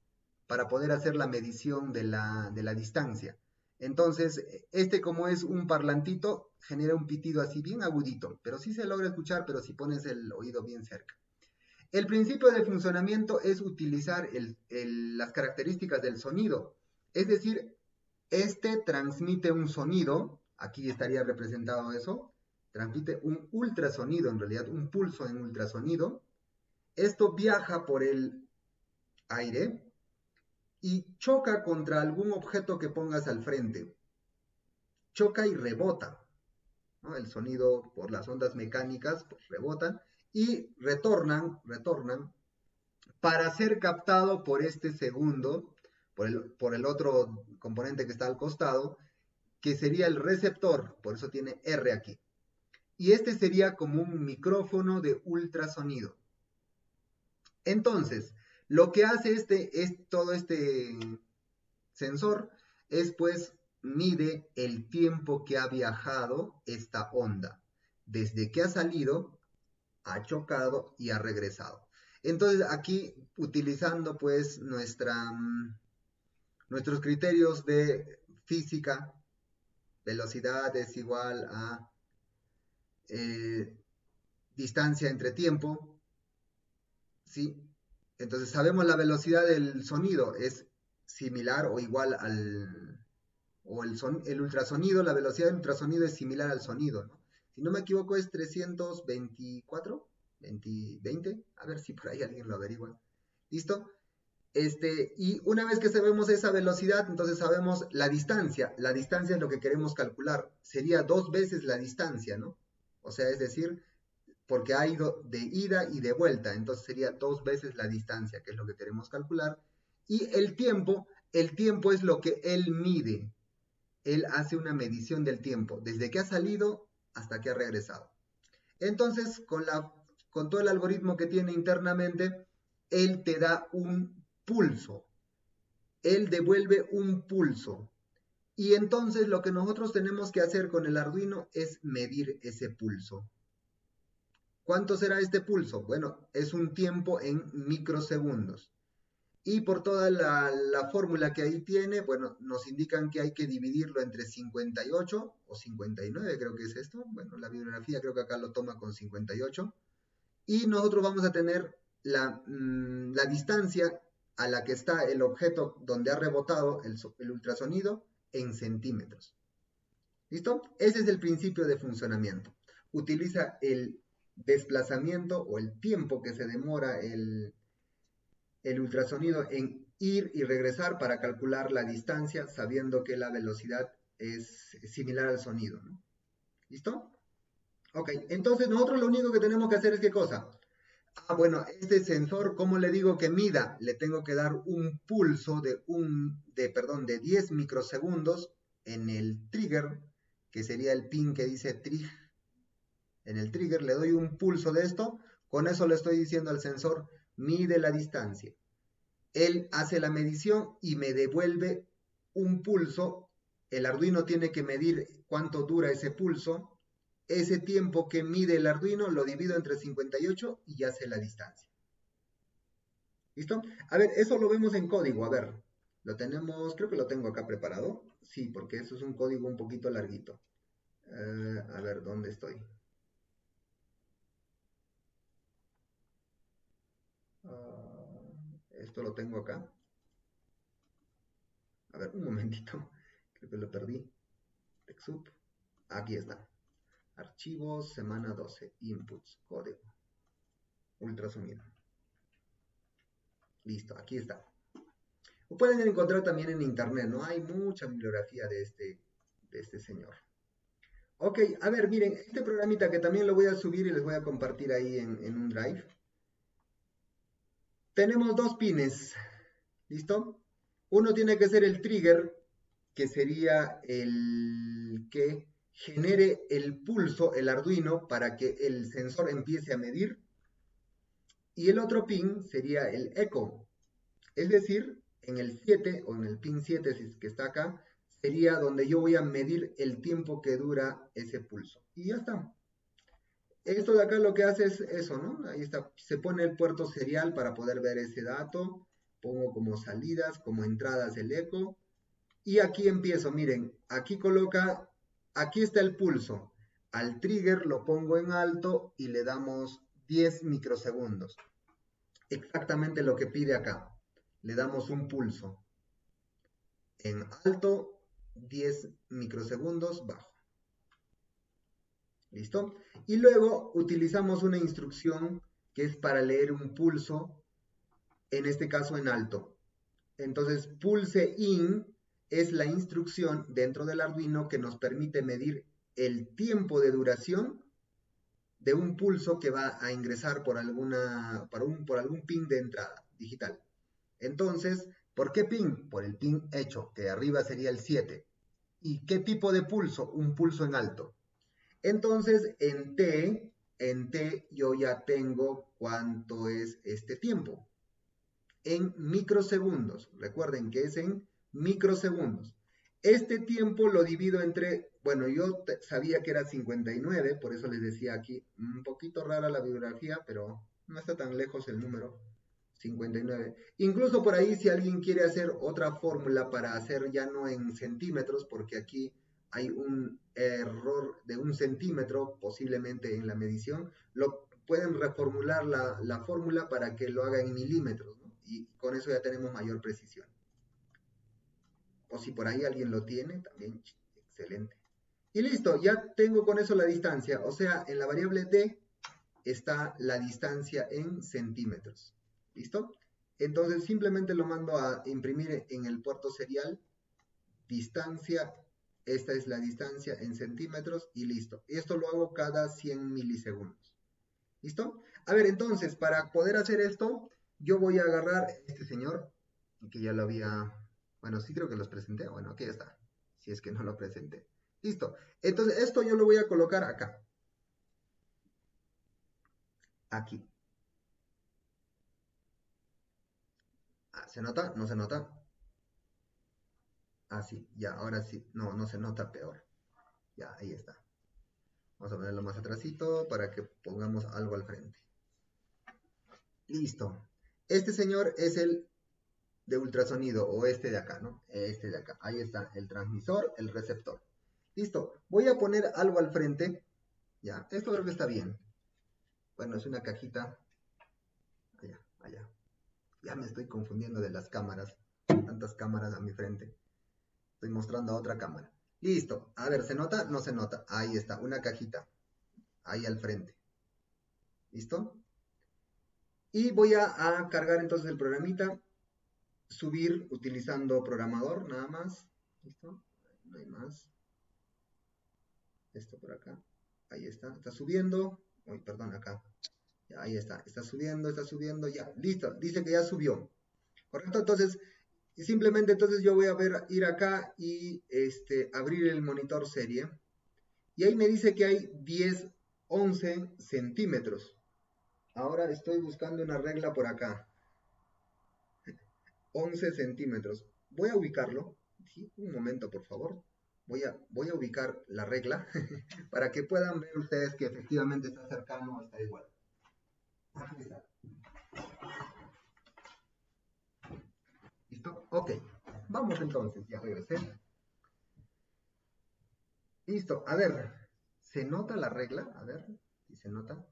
para poder hacer la medición de la distancia. Entonces, este como es un parlantito, genera un pitido así bien agudito, pero sí se logra escuchar, pero si pones el oído bien cerca. El principio de funcionamiento es utilizar las características del sonido. Es decir, este transmite un sonido, aquí estaría representado eso, transmite un ultrasonido, en realidad un pulso en ultrasonido. Esto viaja por el aire y choca contra algún objeto que pongas al frente. Choca y rebota, ¿no? El sonido por las ondas mecánicas pues, rebotan y retornan para ser captado por este segundo, por el otro componente que está al costado, que sería el receptor, por eso tiene R aquí. y este sería como un micrófono de ultrasonido. Entonces, lo que hace todo este sensor es pues mide el tiempo que ha viajado esta onda, desde que ha salido, ha chocado y ha regresado. Entonces aquí utilizando pues nuestros criterios de física, velocidad es igual a distancia entre tiempo, ¿sí? Entonces sabemos la velocidad del sonido es similar o igual el ultrasonido, la velocidad del ultrasonido es similar al sonido, ¿no? Si no me equivoco es 324, 20, a ver si por ahí alguien lo averigua. ¿Listo? Y una vez que sabemos esa velocidad, entonces sabemos la distancia. La distancia es lo que queremos calcular. Sería 2 veces la distancia, ¿no? O sea, es decir, porque ha ido de ida y de vuelta, entonces sería 2 veces la distancia, que es lo que queremos calcular. Y el tiempo es lo que él mide. Él hace una medición del tiempo, desde que ha salido hasta que ha regresado. Entonces, con todo el algoritmo que tiene internamente, él te da un pulso. Él devuelve un pulso. Y entonces lo que nosotros tenemos que hacer con el Arduino es medir ese pulso. ¿Cuánto será este pulso? Bueno, es un tiempo en microsegundos. Y por toda la fórmula que ahí tiene, bueno, nos indican que hay que dividirlo entre 58 o 59, creo que es esto. Bueno, la bibliografía creo que acá lo toma con 58. Y nosotros vamos a tener la distancia a la que está el objeto donde ha rebotado el ultrasonido en centímetros. ¿Listo? Ese es el principio de funcionamiento. Utiliza el desplazamiento o el tiempo que se demora el ultrasonido en ir y regresar para calcular la distancia, sabiendo que la velocidad es similar al sonido, ¿no? ¿Listo? Ok, entonces nosotros lo único que tenemos que hacer es ¿qué cosa? Bueno, este sensor, ¿cómo le digo que mida? Le tengo que dar un pulso de 10 microsegundos en el trigger, que sería el pin que dice trig. En el trigger le doy un pulso de esto, con eso le estoy diciendo al sensor, mide la distancia. Él hace la medición y me devuelve un pulso. El Arduino tiene que medir cuánto dura ese pulso. Ese tiempo que mide el Arduino lo divido entre 58 y ya sé la distancia. ¿Listo? A ver, eso lo vemos en código. A ver, lo tenemos, creo que lo tengo acá preparado. Sí, porque eso es un código un poquito larguito. A ver, ¿dónde estoy? Esto lo tengo acá. A ver, un momentito. Creo que lo perdí. TechSoup. Aquí está. Archivos, semana 12. Inputs, código. Ultrasonido. Listo, aquí está. Lo pueden encontrar también en internet, ¿no? Hay mucha bibliografía de este señor. Ok, a ver, miren, este programita que también lo voy a subir y les voy a compartir ahí en un drive. Tenemos 2 pines, ¿listo? Uno tiene que ser el trigger, que sería el que genere el pulso, el Arduino, para que el sensor empiece a medir. Y el otro pin sería el echo. Es decir, en el 7 o en el pin 7 que está acá, sería donde yo voy a medir el tiempo que dura ese pulso. Y ya está. Esto de acá lo que hace es eso, ¿no? Ahí está, se pone el puerto serial para poder ver ese dato. Pongo como salidas, como entradas el eco. Y aquí empiezo, miren, aquí está el pulso. Al trigger lo pongo en alto y le damos 10 microsegundos. Exactamente lo que pide acá. Le damos un pulso. En alto, 10 microsegundos, bajo. ¿Listo? Y luego utilizamos una instrucción que es para leer un pulso, en este caso en alto. Entonces, pulse in es la instrucción dentro del Arduino que nos permite medir el tiempo de duración de un pulso que va a ingresar por algún pin de entrada digital. Entonces, ¿por qué pin? Por el pin hecho, que arriba sería el 7. ¿Y qué tipo de pulso? Un pulso en alto. Entonces, en T yo ya tengo cuánto es este tiempo. En microsegundos. Recuerden que es en microsegundos. Este tiempo lo divido entre, bueno, yo sabía que era 59, por eso les decía aquí, un poquito rara la bibliografía, pero no está tan lejos el número, 59. Incluso por ahí, si alguien quiere hacer otra fórmula para hacer ya no en centímetros, porque aquí hay un error de 1 centímetro, posiblemente en la medición, lo pueden reformular la fórmula para que lo haga en milímetros, ¿no? Y con eso ya tenemos mayor precisión. O si por ahí alguien lo tiene, también excelente. Y listo, ya tengo con eso la distancia. O sea, en la variable d está la distancia en centímetros. ¿Listo? Entonces simplemente lo mando a imprimir en el puerto serial. Distancia, esta es la distancia en centímetros y listo. Esto lo hago cada 100 milisegundos. ¿Listo? A ver, entonces, para poder hacer esto, yo voy a agarrar este señor, que ya lo había... Bueno, sí creo que los presenté. Bueno, aquí está. Si es que no lo presenté. Listo. Entonces, esto yo lo voy a colocar acá. Aquí. ¿Se nota? ¿No se nota? Así. Ya, ahora sí. No, no se nota, peor. Ya, ahí está. Vamos a ponerlo más atrásito para que pongamos algo al frente. Listo. Este señor es el de ultrasonido, o este de acá, ¿no? Este de acá. Ahí está, el transmisor, el receptor. Listo. Voy a poner algo al frente. Ya, esto creo que está bien. Bueno, es una cajita. Allá, allá. Ya me estoy confundiendo de las cámaras. Tantas cámaras a mi frente. Estoy mostrando a otra cámara. Listo. A ver, ¿se nota? No se nota. Ahí está, una cajita. Ahí al frente. ¿Listo? Y voy a cargar entonces el programita. Subir utilizando programador, nada más. ¿Listo? No hay más. Esto por acá. Ahí está. Está subiendo. Uy, perdón, acá. Ya, ahí está. Está subiendo. Ya, listo. Dice que ya subió. ¿Correcto? Entonces, simplemente entonces yo voy a ir acá y abrir el monitor serie. Y ahí me dice que hay 11 centímetros. Ahora estoy buscando una regla por acá. 11 centímetros. Voy a ubicarlo. ¿Sí? Un momento, por favor. Voy a ubicar la regla para que puedan ver ustedes que efectivamente está cercano o está igual. Aquí está. ¿Listo? Ok. Vamos entonces. Ya regresé. Listo. A ver. ¿Se nota la regla? A ver. ¿Si se nota?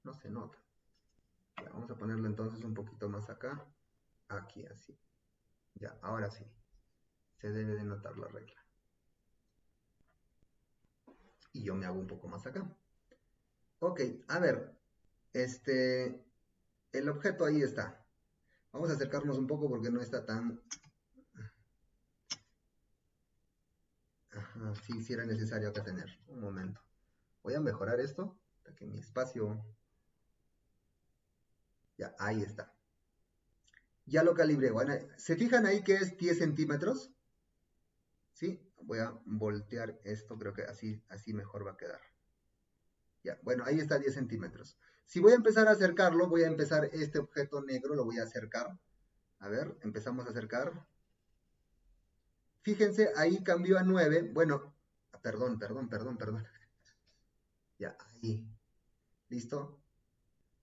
No se nota. Ya, vamos a ponerlo entonces un poquito más acá. Aquí, así. Ya, ahora sí. Se debe de notar la regla. Y yo me hago un poco más acá. Ok, a ver. El objeto ahí está. Vamos a acercarnos un poco porque no está tan... Ajá, sí era necesario acá tener. Un momento. Voy a mejorar esto para que mi espacio... Ya, ahí está. Ya lo calibré. Bueno, ¿se fijan ahí que es 10 centímetros? ¿Sí? Voy a voltear esto, creo que así mejor va a quedar. Ya, bueno, ahí está 10 centímetros. Si voy a empezar a acercarlo, voy a empezar este objeto negro, lo voy a acercar. A ver, empezamos a acercar. Fíjense, ahí cambió a 9. Bueno, perdón. Ya, ahí. ¿Listo?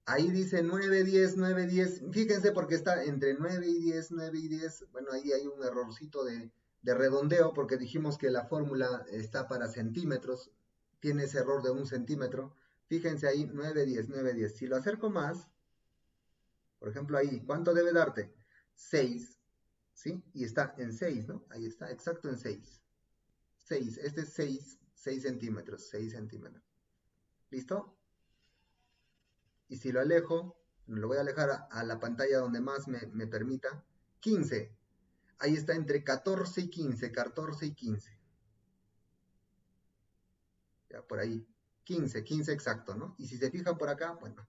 Ahí dice 9, 10, 9, 10. Fíjense porque está entre 9 y 10, 9 y 10. Bueno, ahí hay un errorcito de redondeo porque dijimos que la fórmula está para centímetros. Tiene ese error de 1 centímetro. Fíjense ahí, 9, 10, 9, 10. Si lo acerco más, por ejemplo ahí, ¿cuánto debe darte? 6, ¿sí? Y está en 6, ¿no? Ahí está, exacto en 6. 6, este es 6 centímetros, 6 centímetros. ¿Listo? Y si lo alejo, lo voy a alejar a la pantalla donde más me permita, 15. Ahí está entre 14 y 15, 14 y 15. Ya por ahí, 15 exacto, ¿no? Y si se fijan por acá, bueno,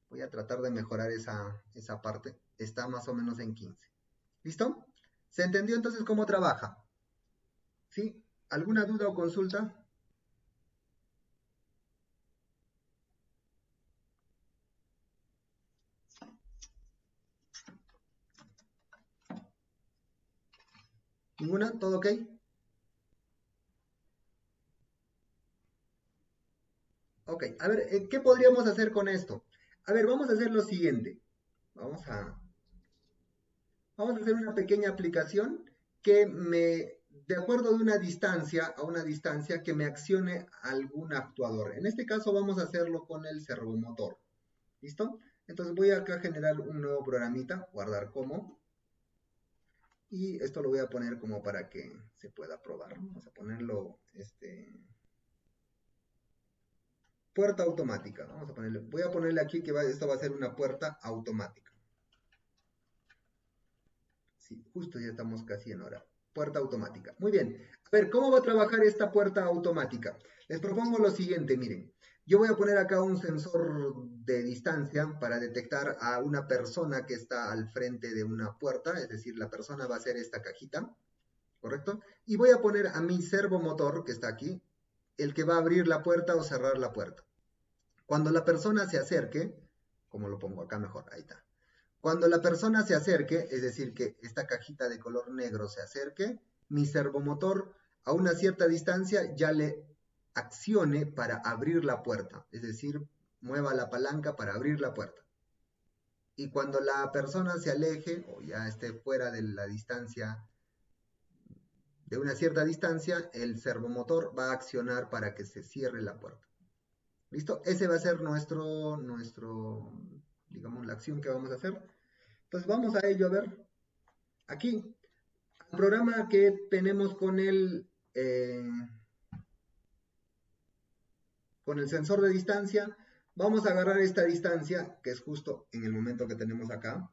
voy a tratar de mejorar esa parte. Está más o menos en 15. ¿Listo? ¿Se entendió entonces cómo trabaja? ¿Sí? ¿Alguna duda o consulta? ¿Ninguna? ¿Todo ok? Ok, a ver, ¿qué podríamos hacer con esto? A ver, vamos a hacer lo siguiente. Vamos a, vamos a hacer una pequeña aplicación que de acuerdo de una distancia a una distancia, que me accione algún actuador. En este caso vamos a hacerlo con el servomotor. ¿Listo? Entonces voy acá a generar un nuevo programita, guardar como. Y esto lo voy a poner como para que se pueda probar. Vamos a ponerlo, puerta automática. Voy a ponerle aquí que esto va a ser una puerta automática. Sí, justo ya estamos casi en hora. Puerta automática. Muy bien. A ver, ¿cómo va a trabajar esta puerta automática? Les propongo lo siguiente, miren. Yo voy a poner acá un sensor de distancia para detectar a una persona que está al frente de una puerta, es decir, la persona va a ser esta cajita, ¿correcto? Y voy a poner a mi servomotor, que está aquí, el que va a abrir la puerta o cerrar la puerta. Cuando la persona se acerque, como lo pongo acá mejor, ahí está. Cuando la persona se acerque, es decir, que esta cajita de color negro se acerque, mi servomotor a una cierta distancia ya le accione para abrir la puerta, es decir, mueva la palanca para abrir la puerta. Y cuando la persona se aleje o ya esté fuera de la distancia, de una cierta distancia, el servomotor va a accionar para que se cierre la puerta. ¿Listo? Ese va a ser digamos, la acción que vamos a hacer. Entonces vamos a ello, a ver. Aquí, el programa que tenemos con el sensor de distancia, vamos a agarrar esta distancia, que es justo en el momento que tenemos acá,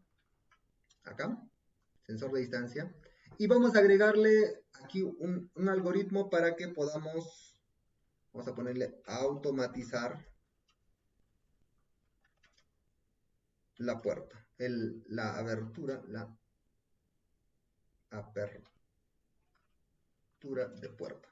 sensor de distancia, y vamos a agregarle aquí un algoritmo para que podamos, vamos a ponerle automatizar la puerta, la apertura de puerta.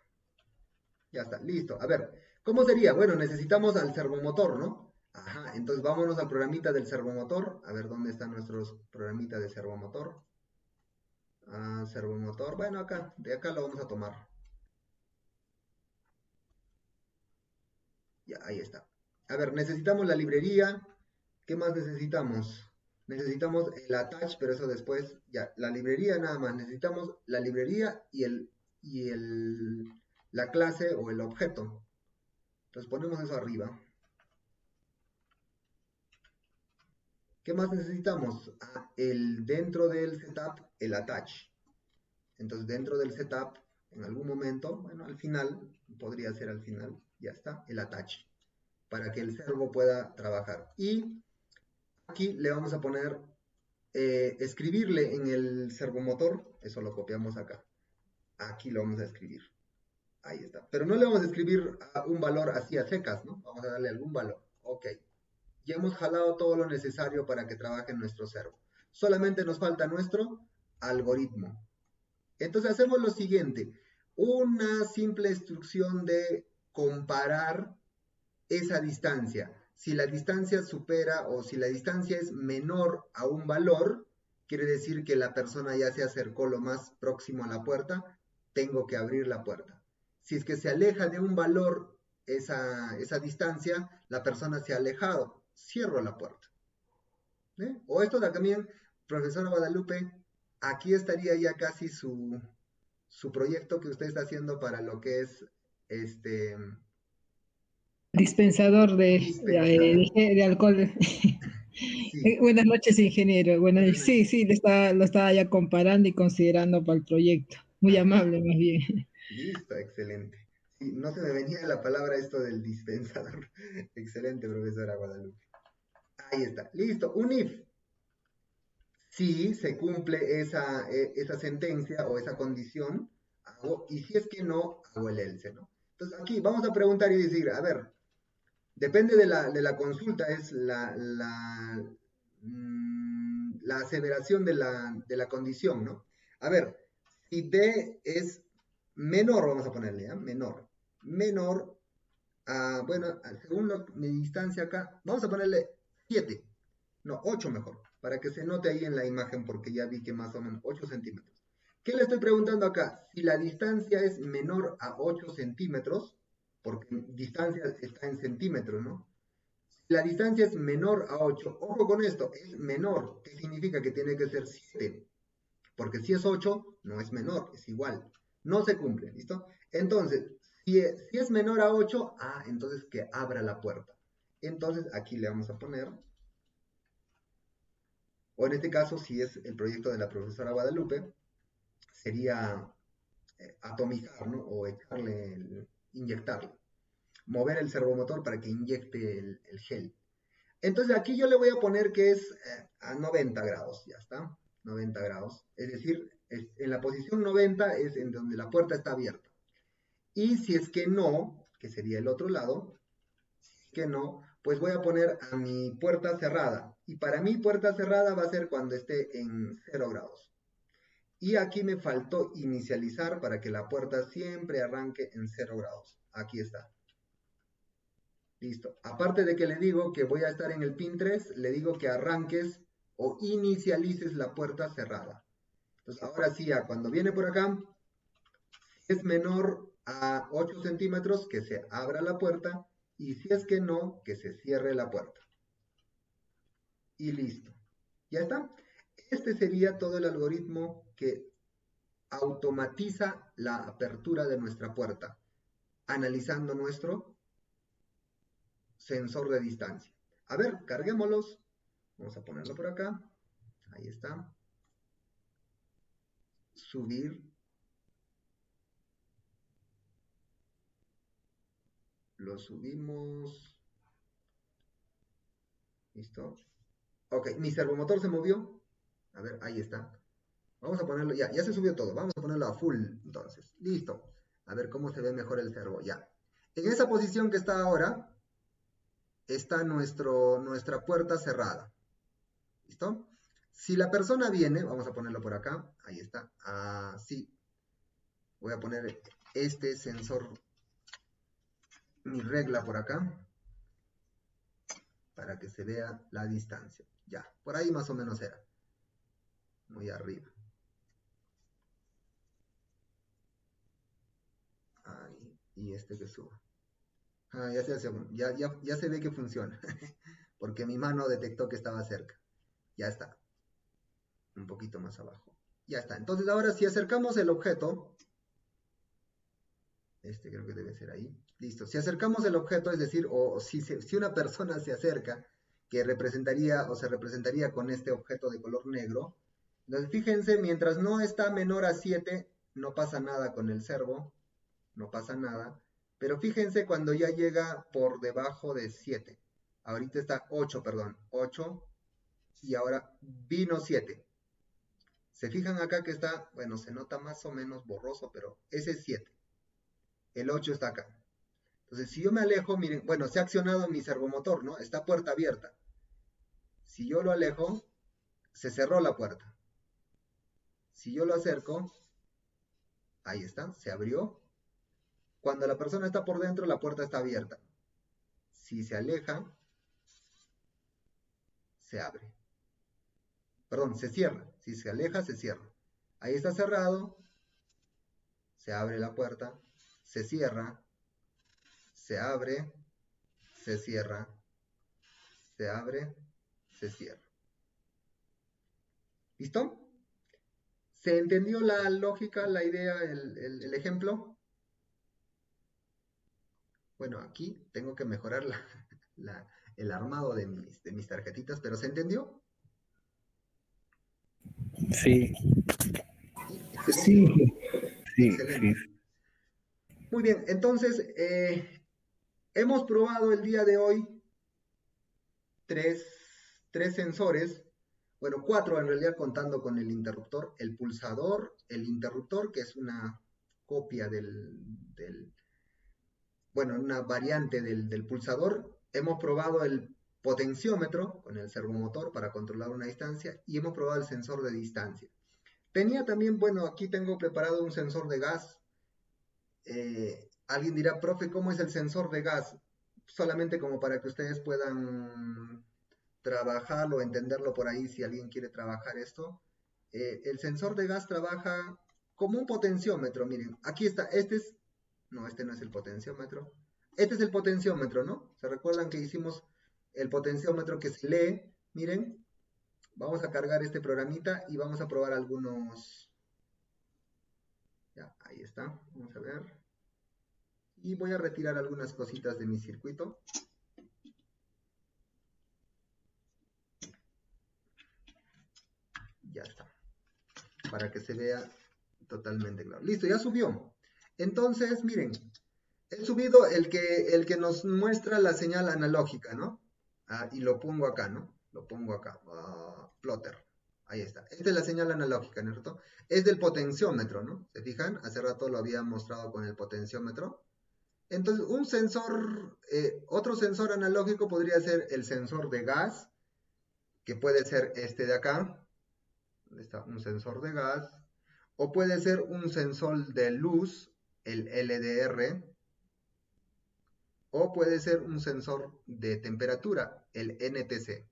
Ya está, listo. A ver, ¿cómo sería? Bueno, necesitamos al servomotor, ¿no? Ajá, entonces vámonos al programita del servomotor. A ver, ¿dónde están nuestros programitas de servomotor? Servomotor, bueno, acá, de acá lo vamos a tomar. Ya, ahí está. A ver, necesitamos la librería. ¿Qué más necesitamos? Necesitamos el attach, pero eso después, ya, la librería nada más. Necesitamos la librería y la clase o el objeto. Entonces ponemos eso arriba. ¿Qué más necesitamos? Dentro del setup, el attach. Entonces dentro del setup, en algún momento, bueno, al final, podría ser al final, ya está, el attach, para que el servo pueda trabajar. Y aquí le vamos a poner, escribirle en el servomotor, eso lo copiamos acá. Aquí lo vamos a escribir. Ahí está. Pero no le vamos a escribir a un valor así a secas, ¿no? Vamos a darle algún valor. Ok. Ya hemos jalado todo lo necesario para que trabaje nuestro servo. Solamente nos falta nuestro algoritmo. Entonces hacemos lo siguiente. Una simple instrucción de comparar esa distancia. Si la distancia supera o si la distancia es menor a un valor, quiere decir que la persona ya se acercó lo más próximo a la puerta, tengo que abrir la puerta. Si es que se aleja de un valor esa distancia, la persona se ha alejado, cierro la puerta. O esto también, profesora Guadalupe, aquí estaría ya casi su proyecto que usted está haciendo para lo que es Dispensador de alcohol. Sí. Buenas noches, ingeniero. Buenas noches. Buenas Sí, lo estaba ya comparando y considerando para el proyecto. Muy amable, más bien. Listo, excelente. Sí, no se me venía la palabra esto del dispensador. Excelente, profesora Guadalupe. Ahí está. Listo. Un if. Si se cumple esa sentencia o esa condición, hago, y si es que no, hago el else, ¿no? Entonces aquí vamos a preguntar y decir, a ver, depende de la consulta, es la aseveración de la condición, ¿no? A ver, si D es menor, vamos a ponerle, ¿ya? Menor bueno, según mi distancia acá, vamos a ponerle 7, no, 8 mejor, para que se note ahí en la imagen, porque ya vi que más o menos 8 centímetros. ¿Qué le estoy preguntando acá? Si la distancia es menor a 8 centímetros, porque distancia está en centímetros, ¿no? Si la distancia es menor a 8, ojo con esto, es menor. ¿Qué significa? Que tiene que ser 7. Porque si es 8, no es menor, es igual. No se cumple, ¿listo? Entonces, si es menor a 8, entonces que abra la puerta. Entonces, aquí le vamos a poner, o en este caso, si es el proyecto de la profesora Guadalupe, sería atomizar, ¿no? O inyectarle. Mover el servomotor para que inyecte el gel. Entonces aquí yo le voy a poner que es a 90 grados, ya está, 90 grados. Es decir, en la posición 90 es en donde la puerta está abierta. Y si es que no, que sería el otro lado, si es que no, pues voy a poner a mi puerta cerrada. Y para mi puerta cerrada va a ser cuando esté en 0 grados. Y aquí me faltó inicializar para que la puerta siempre arranque en 0 grados. Aquí está. Listo. Aparte de que le digo que voy a estar en el pin 3, le digo que arranques o inicialices la puerta cerrada. Entonces, ahora sí, cuando viene por acá, si es menor a 8 centímetros, que se abra la puerta. Y si es que no, que se cierre la puerta. Y listo. Ya está. Este sería todo el algoritmo que automatiza la apertura de nuestra puerta, analizando nuestro sensor de distancia. A ver, carguémoslos. Vamos a ponerlo por acá. Ahí está. Subir. Lo subimos. ¿Listo? Ok, mi servomotor se movió. A ver, ahí está. Vamos a ponerlo, ya se subió todo. Vamos a ponerlo a full, entonces. Listo. A ver cómo se ve mejor el servo. Ya. En esa posición que está ahora, está nuestra puerta cerrada. ¿Listo? Si la persona viene, vamos a ponerlo por acá. Ahí está. Así. Voy a poner este sensor, mi regla por acá, para que se vea la distancia. Ya, por ahí más o menos era. Muy arriba. Ahí, y este que suba. Ya se ve que funciona. Porque mi mano detectó que estaba cerca. Ya está. Un poquito más abajo. Ya está. Entonces ahora si acercamos el objeto, este creo que debe ser ahí. Listo. Si acercamos el objeto, es decir, o si una persona se acerca, que representaría o se representaría con este objeto de color negro. Entonces fíjense, mientras no está menor a 7, no pasa nada con el servo. No pasa nada. Pero fíjense cuando ya llega por debajo de 7. Ahorita está 8, perdón. 8. Y ahora vino 7. Se fijan acá que está, bueno, se nota más o menos borroso, pero ese es 7. El 8 está acá. Entonces, si yo me alejo, miren, bueno, se ha accionado mi servomotor, ¿no? Está puerta abierta. Si yo lo alejo, se cerró la puerta. Si yo lo acerco, ahí está, se abrió. Cuando la persona está por dentro, la puerta está abierta. Si se aleja, se abre. Perdón, se cierra. Si se aleja, se cierra. Ahí está cerrado. Se abre la puerta. Se cierra. Se abre. Se cierra. Se abre. Se cierra. ¿Listo? ¿Se entendió la lógica, la idea, el ejemplo? Bueno, aquí tengo que mejorar el armado de mis tarjetitas, pero ¿se entendió? Sí, Sí, sí, Excelente. sí. Muy bien, entonces hemos probado el día de hoy tres sensores, bueno, 4 en realidad contando con el interruptor, el pulsador, el interruptor, que es una copia bueno, una variante del pulsador. Hemos probado el potenciómetro con el servomotor para controlar una distancia y hemos probado el sensor de distancia. Tenía también, bueno, aquí tengo preparado un sensor de gas. Alguien dirá, profe, ¿cómo es el sensor de gas? Solamente como para que ustedes puedan trabajarlo, entenderlo por ahí si alguien quiere trabajar esto. El sensor de gas trabaja como un potenciómetro, miren, aquí está, no, este no es el potenciómetro, este es el potenciómetro, ¿no? ¿Se recuerdan que hicimos el potenciómetro que se lee? Miren, vamos a cargar este programita y vamos a probar algunos, ya, ahí está, vamos a ver, y voy a retirar algunas cositas de mi circuito. Ya está, para que se vea totalmente claro. Listo, ya subió. Entonces, miren, he subido el que nos muestra la señal analógica, ¿no? Y lo pongo acá, ¿no? Lo pongo acá, plotter. Ahí está. Esta es la señal analógica, ¿no es cierto? Es del potenciómetro, ¿no? ¿Se fijan? Hace rato lo había mostrado con el potenciómetro. Entonces, un sensor, otro sensor analógico podría ser el sensor de gas, que puede ser este de acá. Está un sensor de gas. O puede ser un sensor de luz, el LDR. O puede ser un sensor de temperatura, el NTC.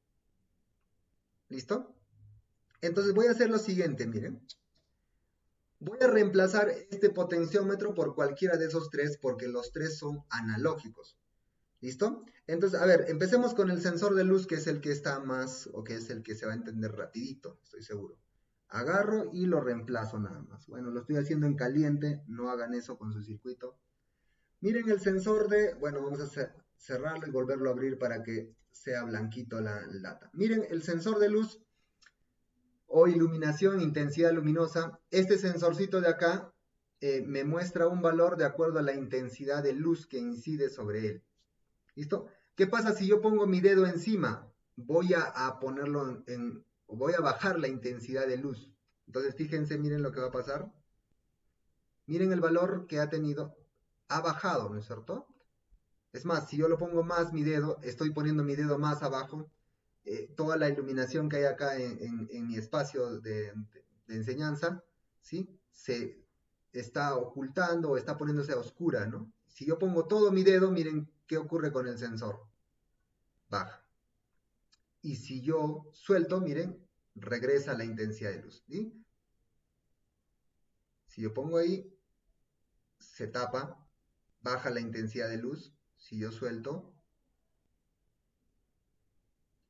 ¿Listo? Entonces voy a hacer lo siguiente, miren. Voy a reemplazar este potenciómetro por cualquiera de esos tres porque los tres son analógicos. ¿Listo? Entonces, a ver, empecemos con el sensor de luz que es el que está más, o que es el que se va a entender rapidito, estoy seguro. Agarro y lo reemplazo nada más. Bueno, lo estoy haciendo en caliente, no hagan eso con su circuito. Miren el sensor de, bueno, vamos a cerrarlo y volverlo a abrir para que sea blanquito la lata. Miren el sensor de luz o iluminación, intensidad luminosa. Este sensorcito de acá me muestra un valor de acuerdo a la intensidad de luz que incide sobre él. ¿Listo? ¿Qué pasa si yo pongo mi dedo encima? Voy a ponerlo voy a bajar la intensidad de luz. Entonces, fíjense, miren lo que va a pasar. Miren el valor que ha tenido. Ha bajado, ¿no es cierto? Es más, si yo lo pongo más mi dedo, estoy poniendo mi dedo más abajo, toda la iluminación que hay acá en mi espacio de enseñanza, ¿sí? Se está ocultando o está poniéndose a oscura, ¿no? Si yo pongo todo mi dedo, miren qué ocurre con el sensor. Baja. Y si yo suelto, miren, regresa la intensidad de luz, ¿sí? Si yo pongo ahí, se tapa, baja la intensidad de luz. Si yo suelto,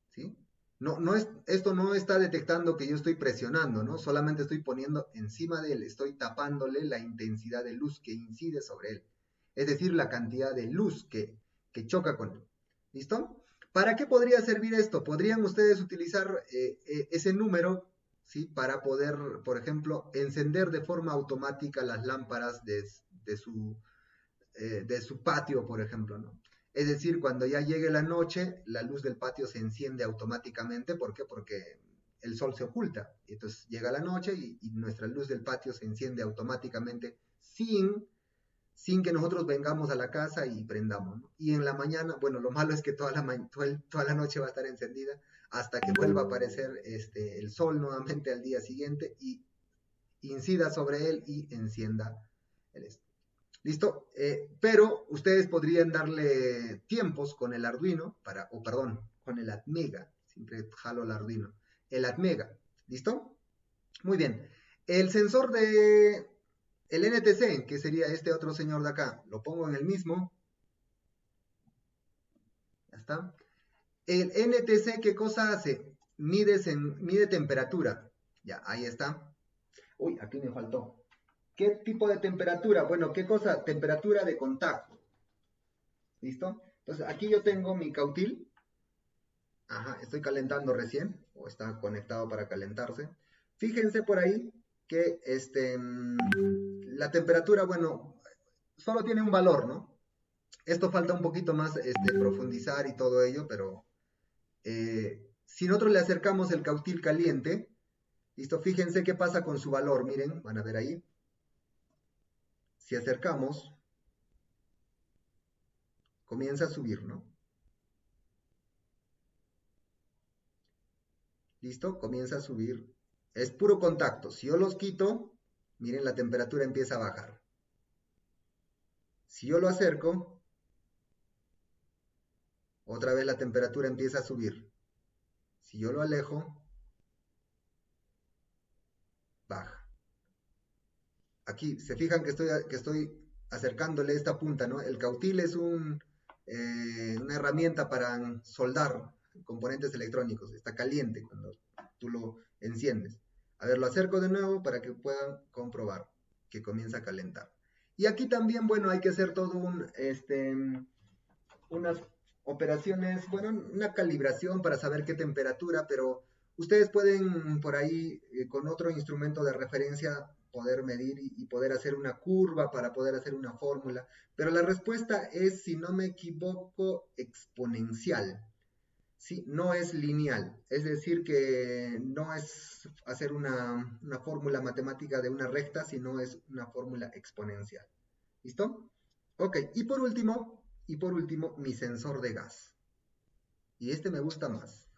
¿sí? Esto no está detectando que yo estoy presionando, ¿no? Solamente estoy poniendo encima de él, estoy tapándole la intensidad de luz que incide sobre él. Es decir, la cantidad de luz que choca con él. ¿Listo? ¿Para qué podría servir esto? Podrían ustedes utilizar ese número, ¿sí? Para poder, por ejemplo, encender de forma automática las lámparas de su patio, por ejemplo, ¿no? Es decir, cuando ya llegue la noche, la luz del patio se enciende automáticamente. ¿Por qué? Porque el sol se oculta. Entonces llega la noche y nuestra luz del patio se enciende automáticamente sin que nosotros vengamos a la casa y prendamos, ¿no? Y en la mañana, bueno, lo malo es que toda la noche va a estar encendida hasta que vuelva a aparecer el sol nuevamente al día siguiente y incida sobre él y encienda el ¿Listo? Pero ustedes podrían darle tiempos con el Arduino, con el Atmega. Siempre jalo el Arduino. El Atmega. ¿Listo? Muy bien. El sensor de el NTC, que sería este otro señor de acá, lo pongo en el mismo. Ya está. El NTC, ¿qué cosa hace? Mide temperatura. Ya, ahí está. Uy, aquí me faltó. ¿Qué tipo de temperatura? Bueno, ¿qué cosa? Temperatura de contacto. ¿Listo? Entonces, aquí yo tengo mi cautil. Ajá, estoy calentando recién, o está conectado para calentarse. Fíjense por ahí que la temperatura, bueno, solo tiene un valor, ¿no? Esto falta un poquito más profundizar y todo ello, pero si nosotros le acercamos el cautil caliente, ¿listo? Fíjense qué pasa con su valor, miren, van a ver ahí. Si acercamos, comienza a subir, ¿no? ¿Listo? Comienza a subir. Es puro contacto. Si yo los quito, miren, la temperatura empieza a bajar. Si yo lo acerco, otra vez la temperatura empieza a subir. Si yo lo alejo, baja. aquí, se fijan que estoy acercándole esta punta, ¿no? El cautil es una herramienta para soldar componentes electrónicos. Está caliente cuando tú lo enciendes. A ver, lo acerco de nuevo para que puedan comprobar que comienza a calentar. Y aquí también, bueno, hay que hacer todo unas operaciones, bueno, una calibración para saber qué temperatura, pero ustedes pueden por ahí con otro instrumento de referencia poder medir y poder hacer una curva para poder hacer una fórmula, pero la respuesta es, si no me equivoco, exponencial. Sí, no es lineal, es decir que no es hacer una fórmula matemática de una recta, sino es una fórmula exponencial. ¿Listo? Ok, y por último, mi sensor de gas. Y este me gusta más.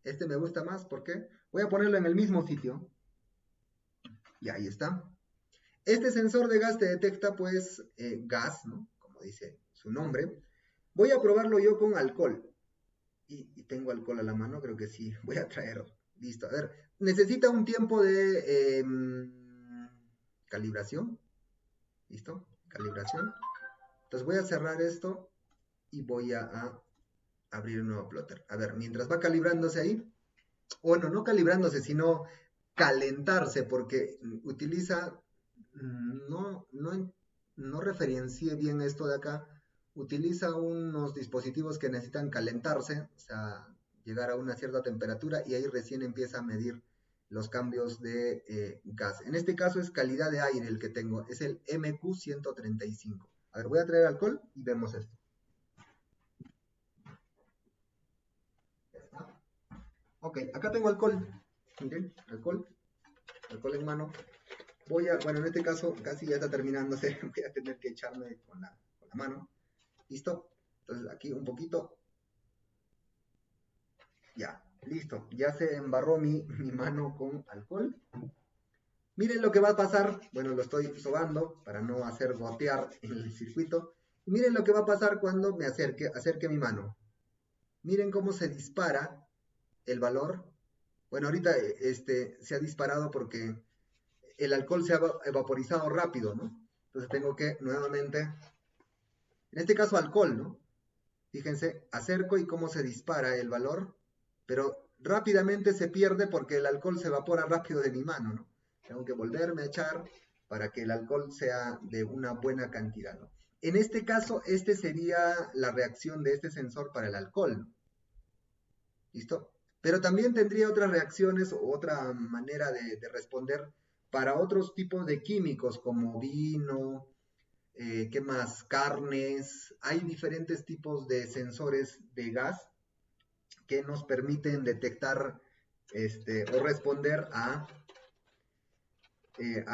Este me gusta más porque voy a ponerlo en el mismo sitio. Y ahí está. Este sensor de gas te detecta pues gas, ¿no? Como dice su nombre. Voy a probarlo yo con alcohol. Y tengo alcohol a la mano, creo que sí. Voy a traerlo. Listo. A ver, necesita un tiempo de calibración. ¿Listo? Calibración. Entonces voy a cerrar esto y voy a abrir un nuevo plotter. A ver, mientras va calibrándose ahí, bueno, no calibrándose, sino calentarse, porque utiliza, no referencié bien esto de acá, utiliza unos dispositivos que necesitan calentarse, o sea, llegar a una cierta temperatura y ahí recién empieza a medir los cambios de gas. En este caso es calidad de aire el que tengo, es el MQ135. A ver, voy a traer alcohol y vemos esto. Ok, acá tengo alcohol. Miren, alcohol en mano. Bueno, en este caso casi ya está terminándose. Voy a tener que echarme con la mano. ¿Listo? Entonces aquí un poquito. Ya, listo. Ya se embarró mi mano con alcohol. Miren lo que va a pasar. Bueno, lo estoy sobando para no hacer gotear el circuito. Miren lo que va a pasar cuando me acerque mi mano. Miren cómo se dispara el valor. Bueno, ahorita se ha disparado porque el alcohol se ha evaporizado rápido, ¿no? Entonces tengo que nuevamente, en este caso alcohol, ¿no? Fíjense, acerco y cómo se dispara el valor, pero rápidamente se pierde porque el alcohol se evapora rápido de mi mano, ¿no? Tengo que volverme a echar para que el alcohol sea de una buena cantidad, ¿no? En este caso, este sería la reacción de este sensor para el alcohol, ¿no? ¿Listo? Pero también tendría otras reacciones o otra manera de responder para otros tipos de químicos como vino, ¿qué más? Carnes. Hay diferentes tipos de sensores de gas que nos permiten detectar o responder a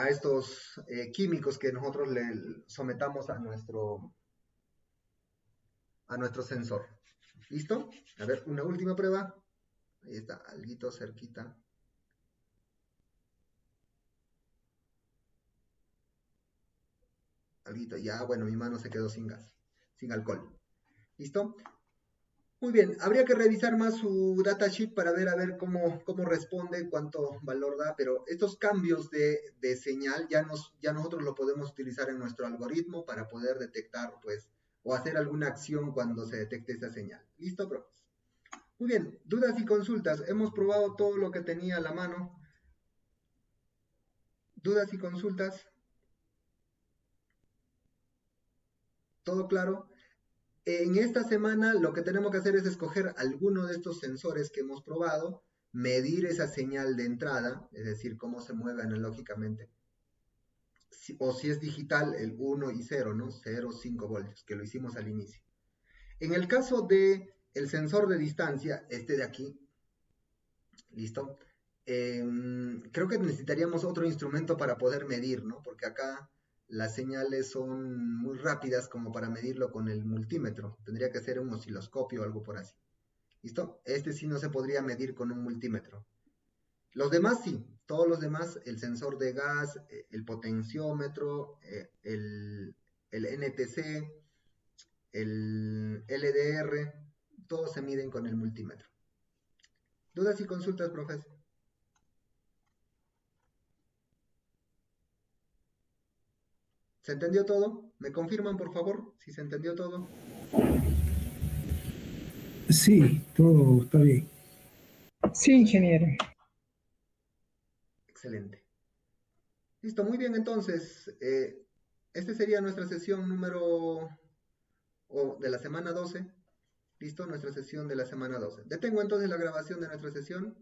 estos químicos que nosotros le sometamos a nuestro sensor. ¿Listo? A ver, una última prueba. Ahí está, alguito cerquita. Alguito, ya, bueno, mi mano se quedó sin gas, sin alcohol. ¿Listo? Muy bien, habría que revisar más su datasheet para ver a ver cómo responde, cuánto valor da, pero estos cambios de señal ya nosotros lo podemos utilizar en nuestro algoritmo para poder detectar, pues, o hacer alguna acción cuando se detecte esa señal. ¿Listo, profes? Muy bien, dudas y consultas. Hemos probado todo lo que tenía a la mano. ¿Dudas y consultas? ¿Todo claro? En esta semana lo que tenemos que hacer es escoger alguno de estos sensores que hemos probado, medir esa señal de entrada, es decir, cómo se mueve analógicamente, o si es digital, el 1 y 0, ¿no? 0, 5 voltios, que lo hicimos al inicio. En el caso de el sensor de distancia, este de aquí, ¿listo? Creo que necesitaríamos otro instrumento para poder medir, ¿no? Porque acá las señales son muy rápidas como para medirlo con el multímetro. Tendría que ser un osciloscopio o algo por así. ¿Listo? Este sí no se podría medir con un multímetro. Los demás sí. Todos los demás, el sensor de gas, el potenciómetro, el NTC, el LDR, todos se miden con el multímetro. ¿Dudas y consultas, profesor? ¿Se entendió todo? ¿Me confirman, por favor, si se entendió todo? Sí, todo está bien. Sí, ingeniero. Excelente. Listo, muy bien, entonces, esta sería nuestra sesión de la semana 12. Listo, nuestra sesión de la semana 12. Detengo entonces la grabación de nuestra sesión.